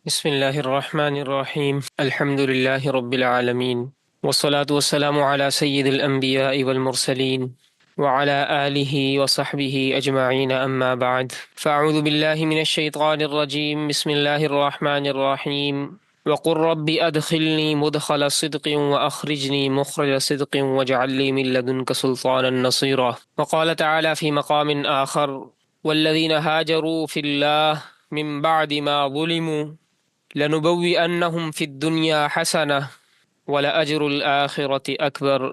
بسم الله الرحمن الرحيم الحمد لله رب العالمين والصلاة والسلام على سيد الأنبياء والمرسلين وعلى آله وصحبه أجمعين أما بعد فأعوذ بالله من الشيطان الرجيم بسم الله الرحمن الرحيم وقل رب أدخلني مدخل صدق وأخرجني مخرج صدق واجعل لي من لدنك سلطانا نصيرا. وقال تعالى في مقام آخر والذين هاجروا في الله من بعد ما ظلموا لنبوئنهم في الدنيا حسنة ولأجر الآخرة أكبر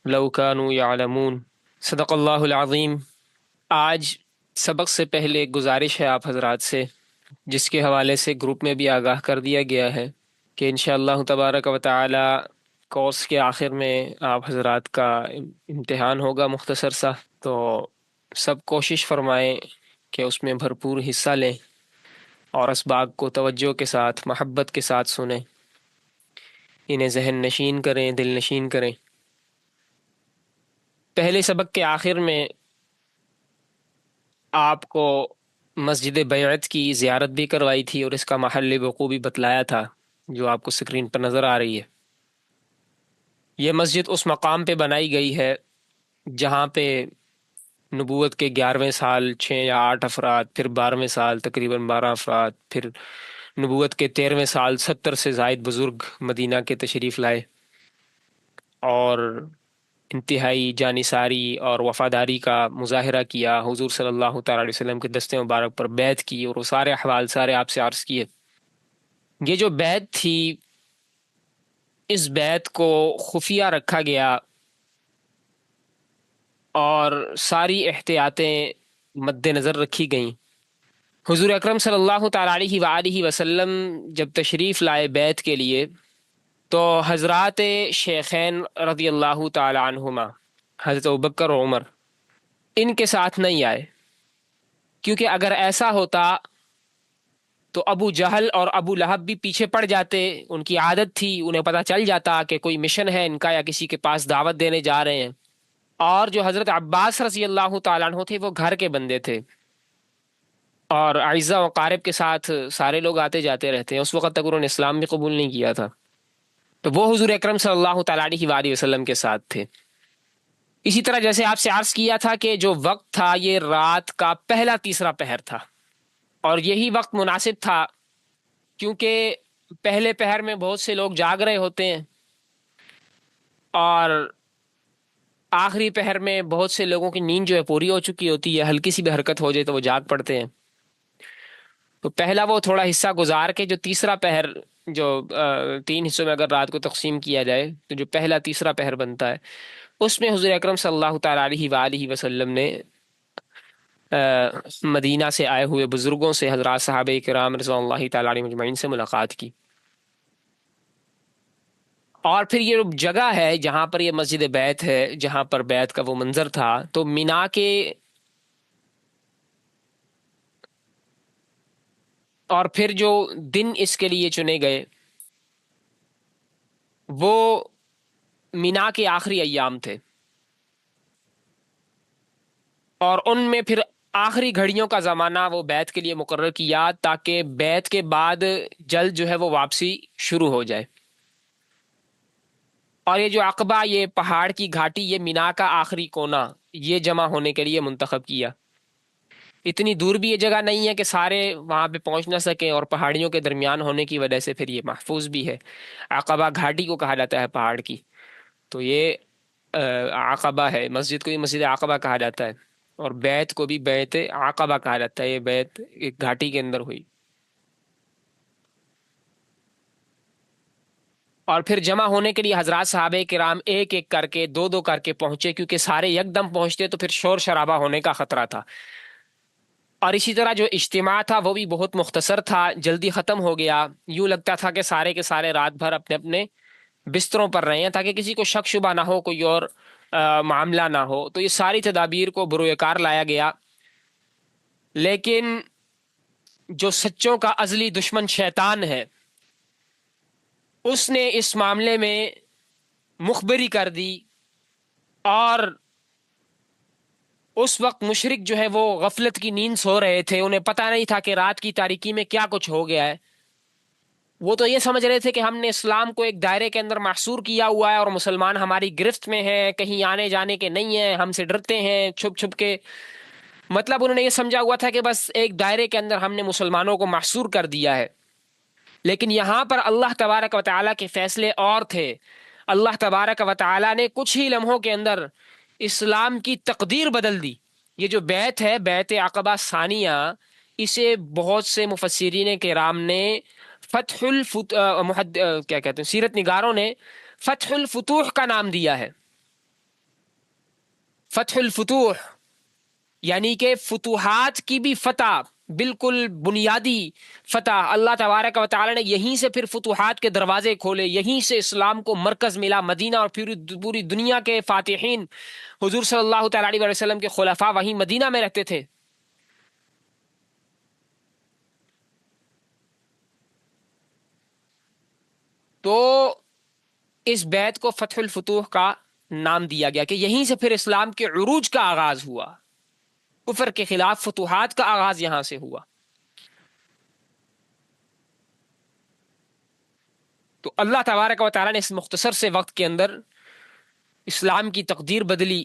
لو كانوا يعلمون. صدق اللہ العظیم. آج سبق سے پہلے ایک گزارش ہے آپ حضرات سے، جس کے حوالے سے گروپ میں بھی آگاہ کر دیا گیا ہے کہ انشاءاللہ تبارک و تعالی کورس کے آخر میں آپ حضرات کا امتحان ہوگا مختصر سا، تو سب کوشش فرمائیں کہ اس میں بھرپور حصہ لیں اور اسباق کو توجہ کے ساتھ محبت کے ساتھ سنیں، انہیں ذہن نشین کریں، دل نشین کریں۔ پہلے سبق کے آخر میں آپ کو مسجد بیعت کی زیارت بھی کروائی تھی اور اس کا محل وقوع بھی بتلایا تھا، جو آپ کو سکرین پر نظر آ رہی ہے۔ یہ مسجد اس مقام پہ بنائی گئی ہے جہاں پہ نبوت کے 11ویں سال 6 یا 8 افراد، پھر 12ویں سال تقریباً 12 افراد، پھر نبوت کے 13ویں سال 70 سے زائد بزرگ مدینہ کے تشریف لائے اور انتہائی جانثاری اور وفاداری کا مظاہرہ کیا، حضور صلی اللہ تعالیٰ علیہ وسلم کے دست مبارک پر بیعت کی، اور وہ سارے احوال سارے آپ سے عرض کیے۔ یہ جو بیعت تھی، اس بیعت کو خفیہ رکھا گیا اور ساری احتیاطیں مد نظر رکھی گئیں۔ حضور اکرم صلی اللہ تعالیٰ علیہ وآلہ وسلم جب تشریف لائے بیعت کے لیے، تو حضرات شیخین رضی اللہ تعالی عنہما، حضرت ابوبکر اور عمر، ان کے ساتھ نہیں آئے، کیونکہ اگر ایسا ہوتا تو ابو جہل اور ابو لہب بھی پیچھے پڑ جاتے۔ ان کی عادت تھی، انہیں پتہ چل جاتا کہ کوئی مشن ہے ان کا یا کسی کے پاس دعوت دینے جا رہے ہیں۔ اور جو حضرت عباس رضی اللہ تعالیٰ عنہ تھے، وہ گھر کے بندے تھے اور اعزا و اقارب کے ساتھ سارے لوگ آتے جاتے رہتے ہیں۔ اس وقت تک انہوں نے اسلام بھی قبول نہیں کیا تھا، تو وہ حضور اکرم صلی اللہ تعالیٰ علیہ وآلہ وسلم کے ساتھ تھے۔ اسی طرح جیسے آپ سے عرض کیا تھا کہ جو وقت تھا یہ رات کا پہلا تیسرا پہر تھا، اور یہی وقت مناسب تھا کیونکہ پہلے پہر میں بہت سے لوگ جاگ رہے ہوتے ہیں اور آخری پہر میں بہت سے لوگوں کی نیند جو ہے پوری ہو چکی ہوتی ہے، ہلکی سی بھی حرکت ہو جائے تو وہ جاگ پڑتے ہیں۔ تو پہلا وہ تھوڑا حصہ گزار کے جو تیسرا پہر، جو 3 حصوں میں اگر رات کو تقسیم کیا جائے تو جو پہلا تیسرا پہر بنتا ہے، اس میں حضور اکرم صلی اللہ تعالیٰ علیہ وآلہ وسلم نے مدینہ سے آئے ہوئے بزرگوں سے، حضرات صحابہ کرام رضوان اللہ تعالیٰ علیہ مجمعین سے ملاقات کی۔ اور پھر یہ جگہ ہے جہاں پر یہ مسجد بیعت ہے، جہاں پر بیعت کا وہ منظر تھا، تو مینا کے اور پھر جو دن اس کے لیے چنے گئے وہ مینا کے آخری ایام تھے، اور ان میں پھر آخری گھڑیوں کا زمانہ وہ بیعت کے لیے مقرر کیا تاکہ بیعت کے بعد جلد جو ہے وہ واپسی شروع ہو جائے۔ اور یہ جو عقبہ، یہ پہاڑ کی گھاٹی، یہ مینا کا آخری کونا، یہ جمع ہونے کے لیے منتخب کیا۔ اتنی دور بھی یہ جگہ نہیں ہے کہ سارے وہاں پہ پہنچ نہ سکیں، اور پہاڑیوں کے درمیان ہونے کی وجہ سے پھر یہ محفوظ بھی ہے۔ عقبہ گھاٹی کو کہا جاتا ہے پہاڑ کی، تو یہ عقبہ ہے، مسجد کو بھی مسجد عقبہ کہا جاتا ہے، اور بیت کو بھی بیت عقبہ کہا جاتا ہے۔ یہ بیت ایک گھاٹی کے اندر ہوئی، اور پھر جمع ہونے کے لیے حضرات صحابہ کرام ایک ایک کر کے، دو دو کر کے پہنچے، کیونکہ سارے یکدم پہنچتے تو پھر شور شرابہ ہونے کا خطرہ تھا۔ اور اسی طرح جو اجتماع تھا وہ بھی بہت مختصر تھا، جلدی ختم ہو گیا۔ یوں لگتا تھا کہ سارے کے سارے رات بھر اپنے اپنے بستروں پر رہے ہیں تاکہ کسی کو شک شبہ نہ ہو، کوئی اور معاملہ نہ ہو۔ تو یہ ساری تدابیر کو بروئے کار لایا گیا، لیکن جو سچوں کا ازلی دشمن شیطان ہے، اس نے اس معاملے میں مخبری کر دی، اور اس وقت مشرک جو ہے وہ غفلت کی نیند سو رہے تھے، انہیں پتہ نہیں تھا کہ رات کی تاریکی میں کیا کچھ ہو گیا ہے۔ وہ تو یہ سمجھ رہے تھے کہ ہم نے اسلام کو ایک دائرے کے اندر محصور کیا ہوا ہے اور مسلمان ہماری گرفت میں ہیں، کہیں آنے جانے کے نہیں ہیں، ہم سے ڈرتے ہیں چھپ چھپ کے. مطلب انہوں نے یہ سمجھا ہوا تھا کہ بس ایک دائرے کے اندر ہم نے مسلمانوں کو محصور کر دیا ہے. لیکن یہاں پر اللہ تبارک و تعالیٰ کے فیصلے اور تھے. اللہ تبارک و تعالیٰ نے کچھ ہی لمحوں کے اندر اسلام کی تقدیر بدل دی. یہ جو بیعت ہے، بیعت عقبہ ثانیہ، اسے بہت سے مفسرین کرام نے فتح کیا کہتے ہیں، سیرت نگاروں نے فتح الفتوح کا نام دیا ہے. فتح الفتوح یعنی کہ فتوحات کی بھی فتح، بالکل بنیادی فتح. اللہ تبارک و تعالی نے یہیں سے پھر فتوحات کے دروازے کھولے، یہیں سے اسلام کو مرکز ملا. مدینہ اور پھر پوری دنیا کے فاتحین، حضور صلی اللہ تعالی علیہ وسلم کے خلفاء وہیں مدینہ میں رہتے تھے. تو اس بیت کو فتح الفتوح کا نام دیا گیا کہ یہیں سے پھر اسلام کے عروج کا آغاز ہوا، کفر کے خلاف فتوحات کا آغاز یہاں سے ہوا. تو اللہ تبارک و تعالیٰ نے اس مختصر سے وقت کے اندر اسلام کی تقدیر بدلی،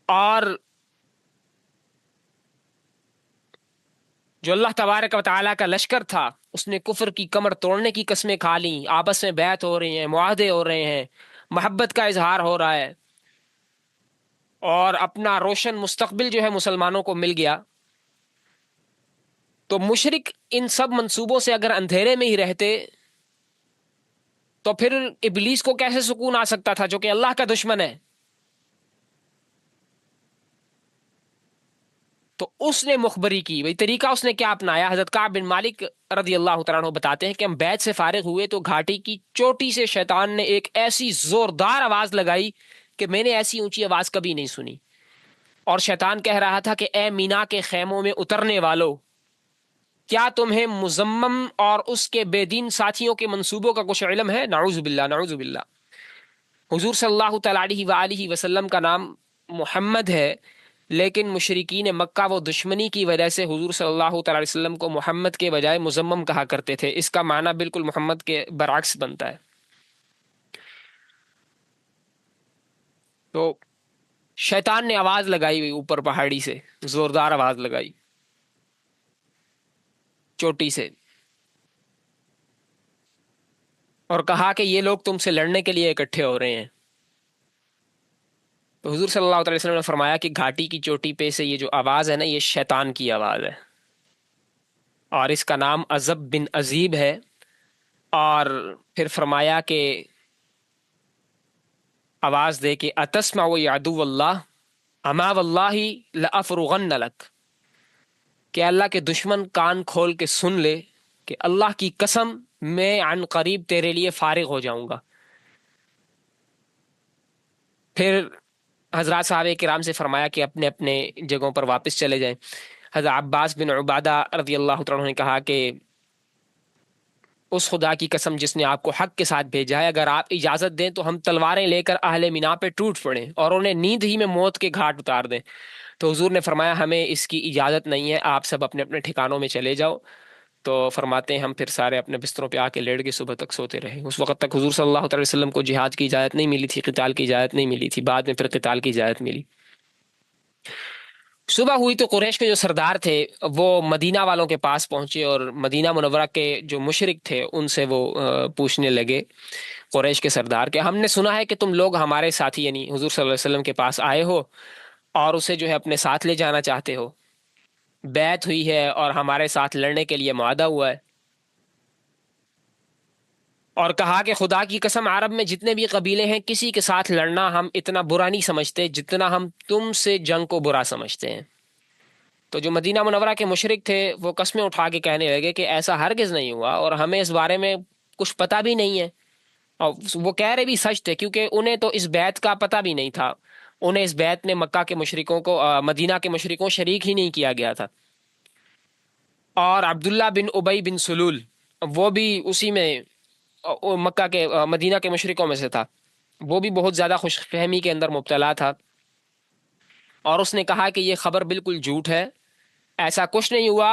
اور جو اللہ تبارک و تعالیٰ کا لشکر تھا اس نے کفر کی کمر توڑنے کی قسمیں کھا لیں. آپس میں بیعت ہو رہی ہیں، معاہدے ہو رہے ہیں، محبت کا اظہار ہو رہا ہے، اور اپنا روشن مستقبل جو ہے مسلمانوں کو مل گیا. تو مشرک ان سب منصوبوں سے اگر اندھیرے میں ہی رہتے تو پھر ابلیس کو کیسے سکون آ سکتا تھا جو کہ اللہ کا دشمن ہے؟ تو اس نے مخبری کی. بھئی طریقہ اس نے کیا اپنایا؟ حضرت کعب بن مالک رضی اللہ تعالیٰ عنہ بتاتے ہیں کہ ہم بیت سے فارغ ہوئے تو گھاٹی کی چوٹی سے شیطان نے ایک ایسی زوردار آواز لگائی کہ میں نے ایسی اونچی آواز کبھی نہیں سنی. اور شیطان کہہ رہا تھا کہ اے مینا کے خیموں میں اترنے والو، کیا تمہیں مزمم اور اس کے بے دین ساتھیوں کے منصوبوں کا کچھ علم ہے؟ نعوذ باللہ، نعوذ باللہ. حضور صلی اللہ تعالیٰ علیہ وآلہ وسلم کا نام محمد ہے، لیکن مشرکین مکہ وہ دشمنی کی وجہ سے حضور صلی اللہ تعالیٰ علیہ وسلم کو محمد کے بجائے مزمم کہا کرتے تھے. اس کا معنی بالکل محمد کے برعکس بنتا ہے. تو شیطان نے آواز لگائی ہوئی اوپر پہاڑی سے، زوردار آواز لگائی چوٹی سے، اور کہا کہ یہ لوگ تم سے لڑنے کے لیے اکٹھے ہو رہے ہیں. تو حضور صلی اللہ علیہ وسلم نے فرمایا کہ گھاٹی کی چوٹی پہ سے یہ جو آواز ہے نا، یہ شیطان کی آواز ہے، اور اس کا نام عزب بن عزیب ہے. اور پھر فرمایا کہ آواز دے کہ اتسمع یا عدو اللہ اما واللہ لافرغن لک، کہ اللہ کے دشمن کان کھول کے سن لے کہ اللہ کی قسم میں عن قریب تیرے لیے فارغ ہو جاؤں گا. پھر حضرات صحابہ کرام سے فرمایا کہ اپنے اپنے جگہوں پر واپس چلے جائیں. حضرت عباس بن عبادہ رضی اللہ تعالیٰ عنہ نے کہا کہ اس خدا کی قسم جس نے آپ کو حق کے ساتھ بھیجا ہے، اگر آپ اجازت دیں تو ہم تلواریں لے کر اہل مینا پہ ٹوٹ پڑیں اور انہیں نیند ہی میں موت کے گھاٹ اتار دیں. تو حضور نے فرمایا ہمیں اس کی اجازت نہیں ہے، آپ سب اپنے اپنے ٹھکانوں میں چلے جاؤ. تو فرماتے ہیں ہم پھر سارے اپنے بستروں پہ آ کے لیٹ کے صبح تک سوتے رہے. اس وقت تک حضور صلی اللہ تعالی وسلم کو جہاد کی اجازت نہیں ملی تھی، قتال کی اجازت نہیں ملی تھی. بعد میں پھر قتال کی اجازت ملی. صبح ہوئی تو قریش کے جو سردار تھے وہ مدینہ والوں کے پاس پہنچے، اور مدینہ منورہ کے جو مشرک تھے ان سے وہ پوچھنے لگے، قریش کے سردار، کہ ہم نے سنا ہے کہ تم لوگ ہمارے ساتھی یعنی حضور صلی اللہ علیہ وسلم کے پاس آئے ہو اور اسے جو ہے اپنے ساتھ لے جانا چاہتے ہو، بیعت ہوئی ہے اور ہمارے ساتھ لڑنے کے لیے معاہدہ ہوا ہے. اور کہا کہ خدا کی قسم عرب میں جتنے بھی قبیلے ہیں کسی کے ساتھ لڑنا ہم اتنا برا نہیں سمجھتے جتنا ہم تم سے جنگ کو برا سمجھتے ہیں. تو جو مدینہ منورہ کے مشرک تھے وہ قسمیں اٹھا کے کہنے لگے کہ ایسا ہرگز نہیں ہوا اور ہمیں اس بارے میں کچھ پتہ بھی نہیں ہے. اور وہ کہہ رہے بھی سچ تھے کیونکہ انہیں تو اس بیعت کا پتہ بھی نہیں تھا. انہیں اس بیعت میں مکہ کے مشرکوں کو مدینہ کے مشرکوں شریک ہی نہیں کیا گیا تھا. اور عبداللہ بن ابی بن سلول وہ بھی اسی میں مکہ کے مدینہ کے مشرکوں میں سے تھا. وہ بھی بہت زیادہ خوش فہمی کے اندر مبتلا تھا، اور اس نے کہا کہ یہ خبر بالکل جھوٹ ہے، ایسا کچھ نہیں ہوا.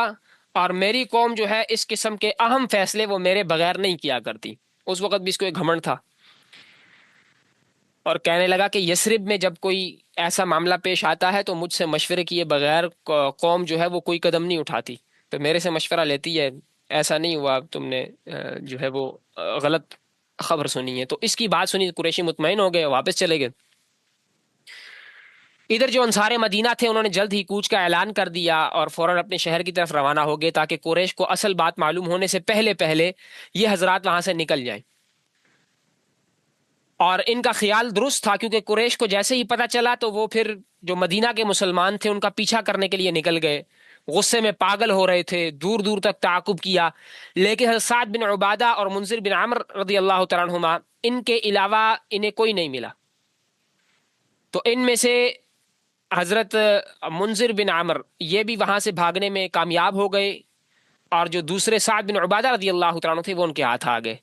اور میری قوم جو ہے اس قسم کے اہم فیصلے وہ میرے بغیر نہیں کیا کرتی. اس وقت بھی اس کو ایک گھمنڈ تھا، اور کہنے لگا کہ یثرب میں جب کوئی ایسا معاملہ پیش آتا ہے تو مجھ سے مشورے کیے بغیر قوم جو ہے وہ کوئی قدم نہیں اٹھاتی، تو میرے سے مشورہ لیتی ہے. ایسا نہیں ہوا، تم نے جو ہے وہ غلط خبر سنی ہے. تو اس کی بات سنی قریشی مطمئن ہو گئے، واپس چلے گئے. ادھر جو انصار مدینہ تھے انہوں نے جلد ہی کوچ کا اعلان کر دیا اور فوراً اپنے شہر کی طرف روانہ ہو گئے، تاکہ قریش کو اصل بات معلوم ہونے سے پہلے پہلے یہ حضرات وہاں سے نکل جائیں. اور ان کا خیال درست تھا، کیونکہ قریش کو جیسے ہی پتہ چلا تو وہ پھر جو مدینہ کے مسلمان تھے ان کا پیچھا کرنے کے لیے نکل گئے. غصے میں پاگل ہو رہے تھے، دور دور تک تعاقب کیا. لیکن حضرت سعد بن عبادہ اور منذر بن عمر رضی اللہ تعالیٰ عنہما، ان کے علاوہ انہیں کوئی نہیں ملا. تو ان میں سے حضرت منذر بن عمر یہ بھی وہاں سے بھاگنے میں کامیاب ہو گئے، اور جو دوسرے سعد بن عبادہ رضی اللہ تعالیٰ عنہ تھے وہ ان کے ہاتھ آ گئے.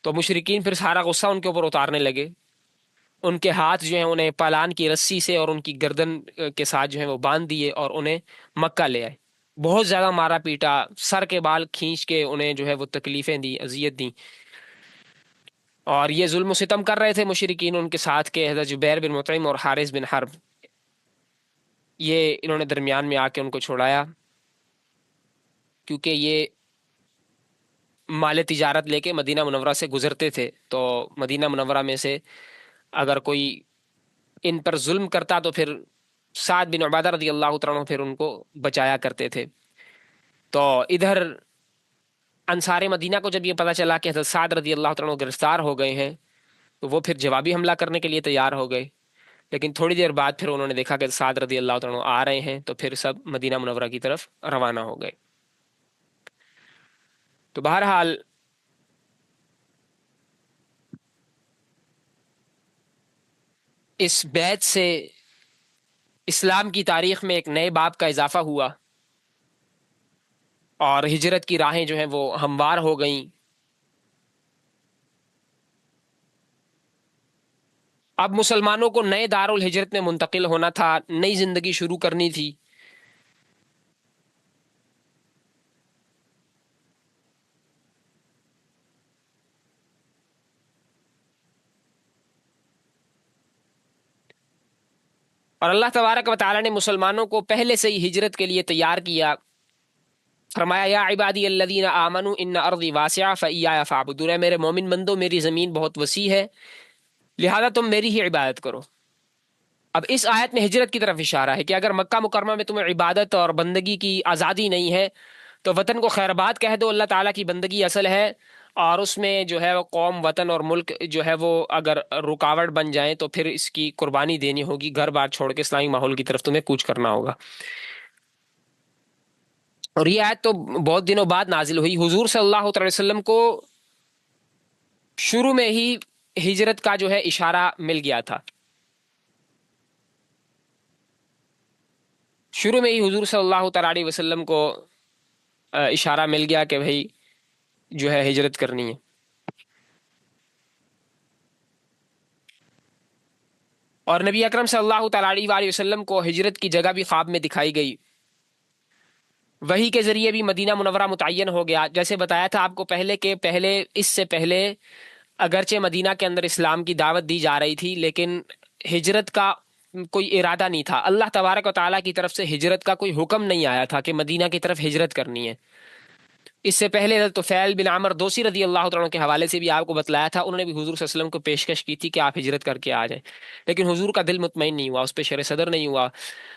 تو مشرکین پھر سارا غصہ ان کے اوپر اتارنے لگے. ان کے ہاتھ جو ہیں انہیں پالان کی رسی سے اور ان کی گردن کے ساتھ جو ہے وہ باندھ دیے اور انہیں مکہ لے آئے. بہت زیادہ مارا پیٹا، سر کے بال کھینچ کے انہیں جو ہے وہ تکلیفیں دی، اذیت دی. اور یہ ظلم و ستم کر رہے تھے مشرکین ان کے ساتھ کے حضرت جبیر بن مطعم اور حارث بن حرب، یہ انہوں نے درمیان میں آ کے ان کو چھوڑایا، کیونکہ یہ مال تجارت لے کے مدینہ منورہ سے گزرتے تھے. تو مدینہ منورہ میں سے اگر کوئی ان پر ظلم کرتا تو پھر سعد بن عبادہ رضی اللہ تعالیٰ عنہ پھر ان کو بچایا کرتے تھے. تو ادھر انصار مدینہ کو جب یہ پتہ چلا کہ حضرت سعد رضی اللہ تعالیٰ عنہ گرفتار ہو گئے ہیں تو وہ پھر جوابی حملہ کرنے کے لیے تیار ہو گئے. لیکن تھوڑی دیر بعد پھر انہوں نے دیکھا کہ سعد رضی اللہ تعالیٰ عنہ آ رہے ہیں، تو پھر سب مدینہ منورہ کی طرف روانہ ہو گئے. تو بہرحال اس بیعت سے اسلام کی تاریخ میں ایک نئے باب کا اضافہ ہوا، اور ہجرت کی راہیں جو ہیں وہ ہموار ہو گئیں. اب مسلمانوں کو نئے دار الہجرت میں منتقل ہونا تھا، نئی زندگی شروع کرنی تھی. اور اللہ تبارک و تعالیٰ نے مسلمانوں کو پہلے سے ہی ہجرت کے لیے تیار کیا. فرمایا یا عبادی الذین آمنوا ان ارضی واسعہ فایایا فاعبدون، اے میرے مومن بندو میری زمین بہت وسیع ہے لہذا تم میری ہی عبادت کرو. اب اس آیت میں ہجرت کی طرف اشارہ ہے کہ اگر مکہ مکرمہ میں تمہیں عبادت اور بندگی کی آزادی نہیں ہے تو وطن کو خیر آباد کہہ دو. اللہ تعالیٰ کی بندگی اصل ہے، اور اس میں جو ہے وہ قوم، وطن اور ملک جو ہے وہ اگر رکاوٹ بن جائیں تو پھر اس کی قربانی دینی ہوگی، گھر بار چھوڑ کے اسلامی ماحول کی طرف تمہیں کوچ کرنا ہوگا. اور یہ آیت تو بہت دنوں بعد نازل ہوئی. حضور صلی اللہ علیہ وسلم کو شروع میں ہی ہجرت کا جو ہے اشارہ مل گیا تھا. شروع میں ہی حضور صلی اللہ تعالیٰ علیہ وسلم کو اشارہ مل گیا کہ بھائی جو ہے ہجرت کرنی ہے. اور نبی اکرم صلی اللہ تعالیٰ علیہ وآلہ وسلم کو ہجرت کی جگہ بھی خواب میں دکھائی گئی. وحی کے ذریعے بھی مدینہ منورہ متعین ہو گیا. جیسے بتایا تھا آپ کو پہلے کہ اس سے پہلے اگرچہ مدینہ کے اندر اسلام کی دعوت دی جا رہی تھی لیکن ہجرت کا کوئی ارادہ نہیں تھا. اللہ تبارک و تعالیٰ کی طرف سے ہجرت کا کوئی حکم نہیں آیا تھا کہ مدینہ کی طرف ہجرت کرنی ہے. اس سے پہلے حضرت طفیل بن عمر دوسی رضی اللہ تعالیٰ عنہ کے حوالے سے بھی آپ کو بتلایا تھا، انہوں نے بھی حضور صلی اللہ علیہ وسلم کو پیشکش کی تھی کہ آپ ہجرت کر کے آ جائیں، لیکن حضور کا دل مطمئن نہیں ہوا، اس پہ شر صدر نہیں ہوا.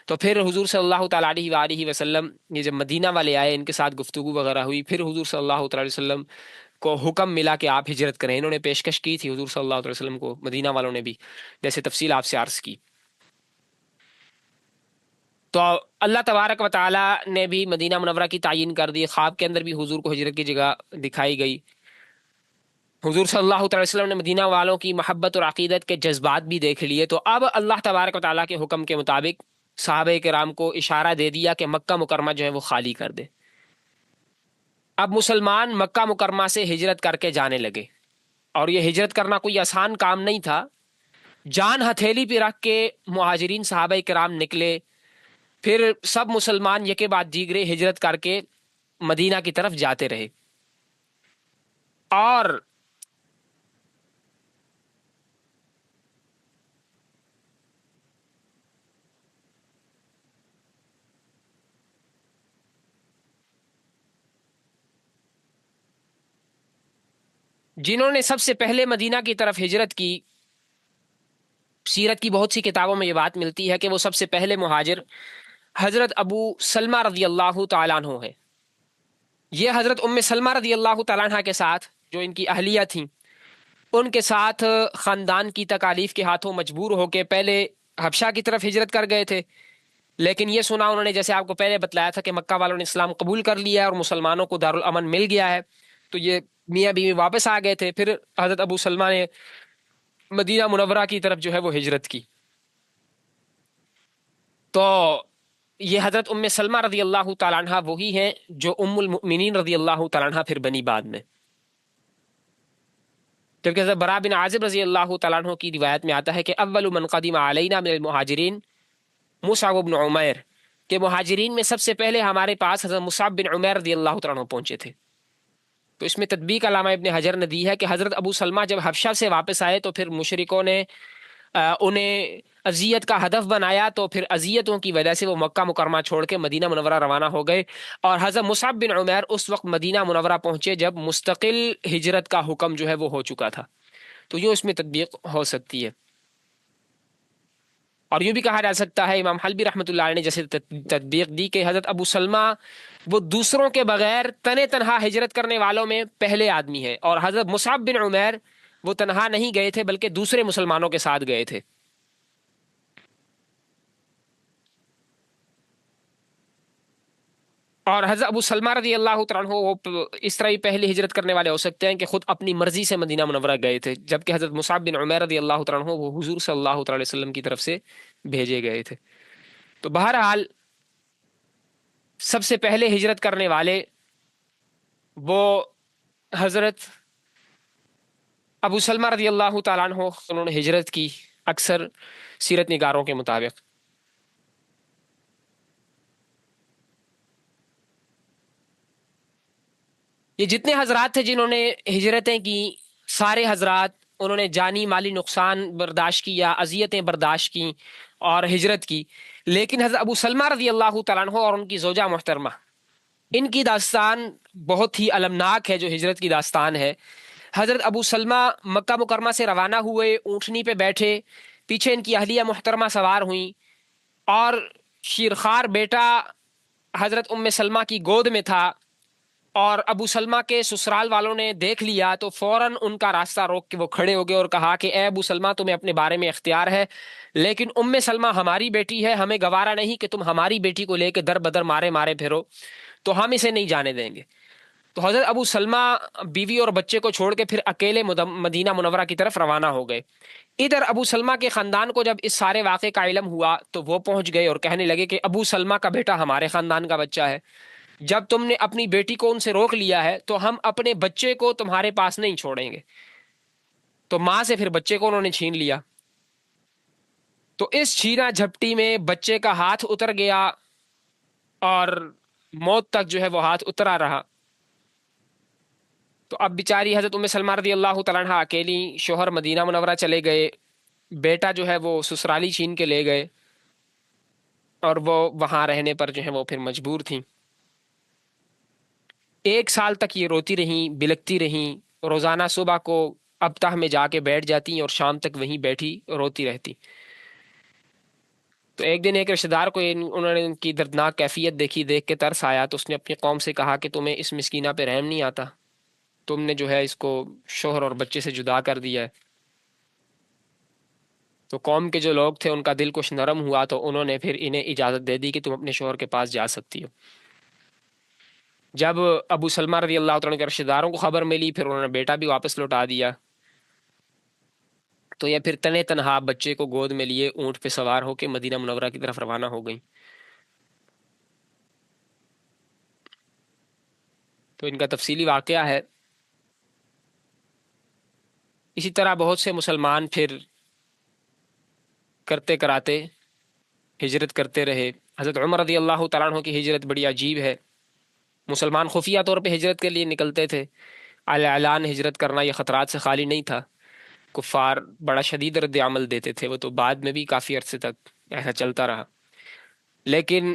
تو پھر حضور صلی اللہ تعالیٰ علیہ وآلہ وسلم یہ جب مدینہ والے آئے، ان کے ساتھ گفتگو وغیرہ ہوئی، پھر حضور صلی اللہ تعالیٰ علیہ وسلم کو حکم ملا کہ آپ ہجرت کریں. انہوں نے پیشکش کی تھی حضور صلی اللہ علیہ وسلم کو، مدینہ والوں نے بھی، جیسے تفصیل آپ سے عرض کی. تو اللہ تبارک و تعالیٰ نے بھی مدینہ منورہ کی تعین کر دی. خواب کے اندر بھی حضور کو ہجرت کی جگہ دکھائی گئی. حضور صلی اللہ تعالی وسلم نے مدینہ والوں کی محبت اور عقیدت کے جذبات بھی دیکھ لیے. تو اب اللہ تبارک و تعالیٰ کے حکم کے مطابق صحابہ کرام کو اشارہ دے دیا کہ مکہ مکرمہ جو ہے وہ خالی کر دے. اب مسلمان مکہ مکرمہ سے ہجرت کر کے جانے لگے، اور یہ ہجرت کرنا کوئی آسان کام نہیں تھا. جان ہتھیلی پہ رکھ کے مہاجرین صحابہ کرام نکلے. پھر سب مسلمان یکے بعد دیگرے ہجرت کر کے مدینہ کی طرف جاتے رہے۔ اور جنہوں نے سب سے پہلے مدینہ کی طرف ہجرت کی، سیرت کی بہت سی کتابوں میں یہ بات ملتی ہے کہ وہ سب سے پہلے مہاجر حضرت ابو سلمہ رضی اللہ تعالیٰ عنہ ہے۔ یہ حضرت ام سلمہ رضی اللہ تعالیٰ عنہ کے ساتھ، جو ان کی اہلیہ تھیں، ان کے ساتھ خاندان کی تکالیف کے ہاتھوں مجبور ہو کے پہلے حبشہ کی طرف ہجرت کر گئے تھے، لیکن یہ سنا انہوں نے، جیسے آپ کو پہلے بتلایا تھا کہ مکہ والوں نے اسلام قبول کر لیا ہے اور مسلمانوں کو دارالامن مل گیا ہے، تو یہ میاں بیوی واپس آ گئے تھے۔ پھر حضرت ابو سلمہ نے مدینہ منورہ کی طرف جو ہے وہ ہجرت کی۔ تو یہ حضرت ام سلمہ رضی اللہ تعالیٰ عنہ وہی ہیں جو ام المؤمنین رضی اللہ تعالیٰ عنہ پھر بنی بعد میں، جبکہ حضرت برا بن عازب رضی اللہ تعالیٰ عنہ کی روایت میں آتا ہے کہ اول من قدم علینا من المہاجرین مصعب بن عمیر، کہ مہاجرین میں سب سے پہلے ہمارے پاس حضرت مصعب بن عمیر رضی اللہ تعالیٰ عنہ پہنچے تھے۔ تو اس میں تطبیق علامہ ابن حجر نے دی ہے کہ حضرت ابو سلمہ جب حبشہ سے واپس آئے تو پھر مشرکوں نے انہیں اذیت کا ہدف بنایا، تو پھر اذیتوں کی وجہ سے وہ مکہ مکرمہ چھوڑ کے مدینہ منورہ روانہ ہو گئے، اور حضرت مصعب بن عمیر اس وقت مدینہ منورہ پہنچے جب مستقل ہجرت کا حکم جو ہے وہ ہو چکا تھا۔ تو یوں اس میں تطبیق ہو سکتی ہے، اور یوں بھی کہا جا سکتا ہے، امام حلبی رحمۃ اللہ علیہ نے جیسے تطبیق دی کہ حضرت ابو سلمہ وہ دوسروں کے بغیر تنہا ہجرت کرنے والوں میں پہلے آدمی ہے، اور حضرت مصعب بن عمیر وہ تنہا نہیں گئے تھے بلکہ دوسرے مسلمانوں کے ساتھ گئے تھے۔ اور حضرت ابو سلمہ رضی اللہ تعالیٰ عنہ وہ اس طرح ہی پہلے ہجرت کرنے والے ہو سکتے ہیں کہ خود اپنی مرضی سے مدینہ منورہ گئے تھے، جبکہ حضرت مصعب بن عمیر رضی اللہ تعالیٰ عنہ وہ حضور صلی اللہ تعالی وسلم کی طرف سے بھیجے گئے تھے۔ تو بہرحال سب سے پہلے ہجرت کرنے والے وہ حضرت ابو سلمہ رضی اللہ تعالیٰ عنہ، انہوں نے ہجرت کی اکثر سیرت نگاروں کے مطابق۔ یہ جتنے حضرات تھے جنہوں نے ہجرتیں کی، سارے حضرات انہوں نے جانی مالی نقصان برداشت کیا، اذیتیں برداشت کی اور ہجرت کی، لیکن حضرت ابو سلمہ رضی اللہ تعالیٰ عنہ اور ان کی زوجہ محترمہ، ان کی داستان بہت ہی المناک ہے جو ہجرت کی داستان ہے۔ حضرت ابو سلمہ مکہ مکرمہ سے روانہ ہوئے، اونٹنی پہ بیٹھے، پیچھے ان کی اہلیہ محترمہ سوار ہوئیں، اور شیرخوار بیٹا حضرت ام سلمہ کی گود میں تھا، اور ابو سلمہ کے سسرال والوں نے دیکھ لیا تو فوراً ان کا راستہ روک کے وہ کھڑے ہو گئے اور کہا کہ اے ابو سلمہ، تمہیں اپنے بارے میں اختیار ہے، لیکن ام سلمہ ہماری بیٹی ہے، ہمیں گوارا نہیں کہ تم ہماری بیٹی کو لے کے در بدر مارے مارے پھرو، تو ہم اسے نہیں جانے دیں گے۔ تو حضرت ابو سلمہ بیوی اور بچے کو چھوڑ کے پھر اکیلے مدینہ منورہ کی طرف روانہ ہو گئے۔ ادھر ابو سلمہ کے خاندان کو جب اس سارے واقعے کا علم ہوا تو وہ پہنچ گئے اور کہنے لگے کہ ابو سلمہ کا بیٹا ہمارے خاندان کا بچہ ہے، جب تم نے اپنی بیٹی کو ان سے روک لیا ہے تو ہم اپنے بچے کو تمہارے پاس نہیں چھوڑیں گے۔ تو ماں سے پھر بچے کو انہوں نے چھین لیا، تو اس چھینا جھپٹی میں بچے کا ہاتھ اتر گیا اور موت تک جو ہے وہ ہاتھ اترا رہا۔ تو اب بیچاری حضرت ام سلمہ رضی اللہ تعالیٰ عنہ اکیلی، شوہر مدینہ منورہ چلے گئے، بیٹا جو ہے وہ سسرالی چھین کے لے گئے، اور وہ وہاں رہنے پر جو ہے وہ پھر مجبور تھیں۔ 1 سال تک یہ روتی رہیں، بلکتی رہیں، روزانہ صبح کو ابتح میں جا کے بیٹھ جاتی اور شام تک وہیں بیٹھی روتی رہتی۔ تو ایک دن ایک رشتہ دار کو انہوں نے ان کی دردناک کیفیت دیکھی، دیکھ کے ترس آیا، تو اس نے اپنی قوم سے کہا کہ تمہیں اس مسکینہ پہ رحم نہیں آتا، تم نے جو ہے اس کو شوہر اور بچے سے جدا کر دیا ہے۔ تو قوم کے جو لوگ تھے ان کا دل کچھ نرم ہوا، تو انہوں نے پھر انہیں اجازت دے دی کہ تم اپنے شوہر کے پاس جا سکتی ہو۔ جب ابو سلمہ رضی اللہ تعالیٰ کے رشتہ داروں کو خبر ملی، پھر انہوں نے بیٹا بھی واپس لوٹا دیا، تو یہ پھر تنہا بچے کو گود میں لیے اونٹ پہ سوار ہو کے مدینہ منورہ کی طرف روانہ ہو گئیں۔ تو ان کا تفصیلی واقعہ ہے۔ اسی طرح بہت سے مسلمان پھر کرتے کراتے ہجرت کرتے رہے۔ حضرت عمر رضی اللہ تعالیٰ عنہ کی ہجرت بڑی عجیب ہے۔ مسلمان خفیہ طور پہ ہجرت کے لیے نکلتے تھے، اعلان ہجرت کرنا یہ خطرات سے خالی نہیں تھا، کفار بڑا شدید رد عمل دیتے تھے، وہ تو بعد میں بھی کافی عرصے تک ایسا چلتا رہا۔ لیکن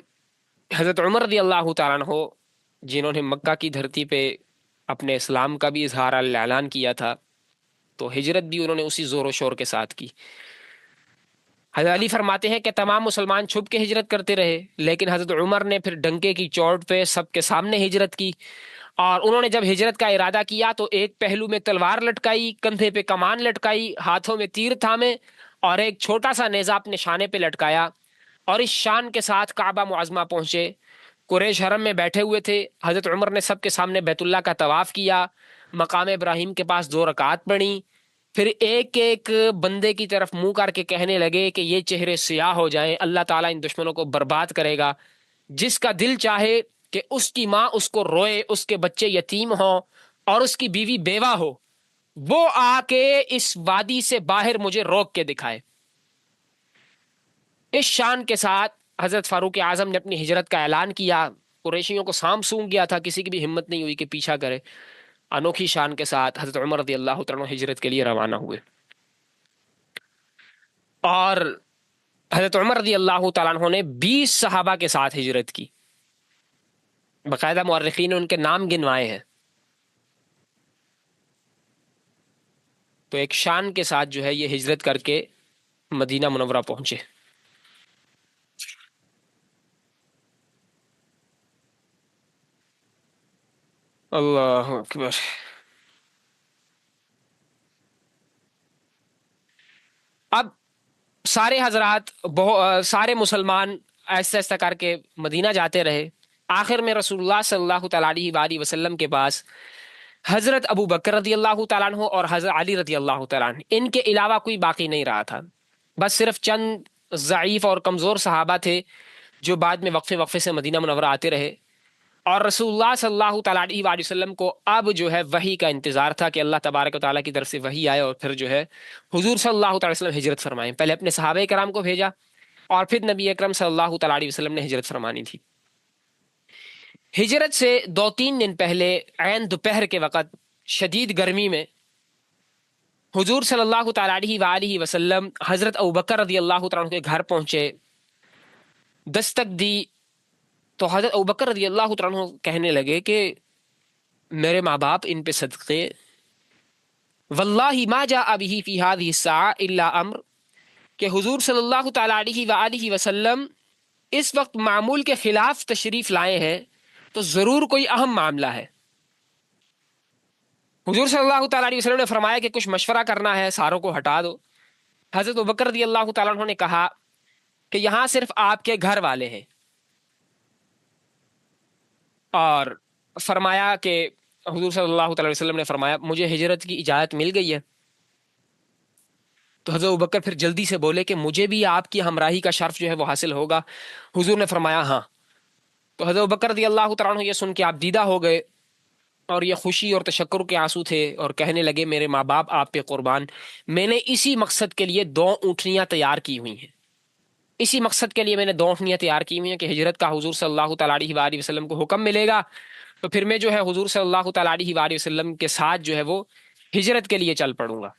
حضرت عمر رضی اللہ تعالیٰ عنہ، جنہوں نے مکہ کی دھرتی پہ اپنے اسلام کا بھی اظہار اعلان کیا تھا، تو ہجرت بھی انہوں نے اسی زور و شور کے ساتھ کی۔ حضرت علی فرماتے ہیں کہ تمام مسلمان چھپ کے ہجرت کرتے رہے، لیکن حضرت عمر نے پھر ڈنکے کی چوٹ پہ سب کے سامنے ہجرت کی، اور انہوں نے جب ہجرت کا ارادہ کیا تو ایک پہلو میں تلوار لٹکائی، کندھے پہ کمان لٹکائی، ہاتھوں میں تیر تھامے، اور ایک چھوٹا سا نیزہ اپنے شانے پہ لٹکایا، اور اس شان کے ساتھ کعبہ معظمہ پہنچے۔ قریش حرم میں بیٹھے ہوئے تھے، حضرت عمر نے سب کے سامنے بیت اللہ کا طواف کیا، مقام ابراہیم کے پاس 2 رکعات پڑھی، پھر ایک ایک بندے کی طرف منہ کر کے کہنے لگے کہ یہ چہرے سیاہ ہو جائیں، اللہ تعالیٰ ان دشمنوں کو برباد کرے گا، جس کا دل چاہے کہ اس کی ماں اس کو روئے، اس کے بچے یتیم ہوں اور اس کی بیوی بیوہ ہو، وہ آ کے اس وادی سے باہر مجھے روک کے دکھائے۔ اس شان کے ساتھ حضرت فاروق اعظم نے اپنی ہجرت کا اعلان کیا، قریشیوں کو سانپ سونگ گیا تھا، کسی کی بھی ہمت نہیں ہوئی کہ پیچھا کرے۔ انوکھی شان کے ساتھ حضرت عمر رضی اللہ تعالیٰ عنہ ہجرت کے لیے روانہ ہوئے، اور حضرت عمر رضی اللہ تعالیٰ عنہ نے 20 صحابہ کے ساتھ ہجرت کی، باقاعدہ مورخین نے ان کے نام گنوائے ہیں۔ تو ایک شان کے ساتھ جو ہے یہ ہجرت کر کے مدینہ منورہ پہنچے۔ اللہ اکبر۔ اب سارے حضرات سارے مسلمان ایسا ایسا کر کے مدینہ جاتے رہے، آخر میں رسول اللہ صلی اللہ تعالیٰ علیہ وآلہ وسلم کے پاس حضرت ابو بکر رضی اللہ تعالیٰ عنہ اور حضرت علی رضی اللہ تعالیٰ عنہ، ان کے علاوہ کوئی باقی نہیں رہا تھا، بس صرف چند ضعیف اور کمزور صحابہ تھے جو بعد میں وقفے وقفے سے مدینہ منورہ آتے رہے۔ اور رسول اللہ صلی اللہ تعالیٰ علیہ وآلہ وسلم کو اب جو ہے وحی کا انتظار تھا کہ اللہ تبارک و تعالیٰ کی طرف سے وحی آئے، اور پھر جو ہے حضور صلی اللہ تعالیٰ علیہ وسلم ہجرت فرمائیں۔ پہلے اپنے صحابہ کرام کو بھیجا، اور پھر نبی اکرم صلی اللہ تعالیٰ علیہ وسلم نے ہجرت فرمانی تھی۔ ہجرت سے 2-3 دن پہلے عین دوپہر کے وقت شدید گرمی میں حضور صلی اللہ تعالیٰ علیہ وآلہ وسلم حضرت ابوبکر رضی اللہ تعالیٰ عنہ کے گھر پہنچے، دستک دی تو حضرت ابوبکر رضی اللہ تعالیٰ عنہ کہنے لگے کہ میرے ماں باپ ان پہ صدقے، واللہ ما جاء به فی هذه الساعة الا امر، کہ حضور صلی اللہ تعالیٰ علیہ وآلہ وسلم اس وقت معمول کے خلاف تشریف لائے ہیں تو ضرور کوئی اہم معاملہ ہے۔ حضور صلی اللہ تعالیٰ علیہ وسلم نے فرمایا کہ کچھ مشورہ کرنا ہے، ساروں کو ہٹا دو۔ حضرت ابوبکر رضی اللہ تعالیٰ عنہ نے کہا کہ یہاں صرف آپ کے گھر والے ہیں، اور فرمایا کہ حضور صلی اللہ تعالیٰ علیہ وسلم نے فرمایا مجھے ہجرت کی اجازت مل گئی ہے۔ تو حضرت ابوبکر پھر جلدی سے بولے کہ مجھے بھی آپ کی ہمراہی کا شرف جو ہے وہ حاصل ہوگا۔ حضور نے فرمایا ہاں۔ تو حضرت ابوبکر رضی اللہ تعالیٰ عنہ یہ سن کے آپ دیدہ ہو گئے، اور یہ خوشی اور تشکر کے آنسو تھے، اور کہنے لگے میرے ماں باپ آپ پہ قربان، میں نے اسی مقصد کے لیے 2 اونٹنیاں تیار کی ہوئی ہیں، اسی مقصد کے لیے میں نے 2 اونٹنیاں تیار کی ہوئی ہیں کہ ہجرت کا حضور صلی اللہ تعالیٰ علیہ وآلہ وسلم کو حکم ملے گا تو پھر میں جو ہے حضور صلی اللہ تعالیٰ علیہ وآلہ وسلم کے ساتھ جو ہے وہ ہجرت کے لیے چل پڑوں گا۔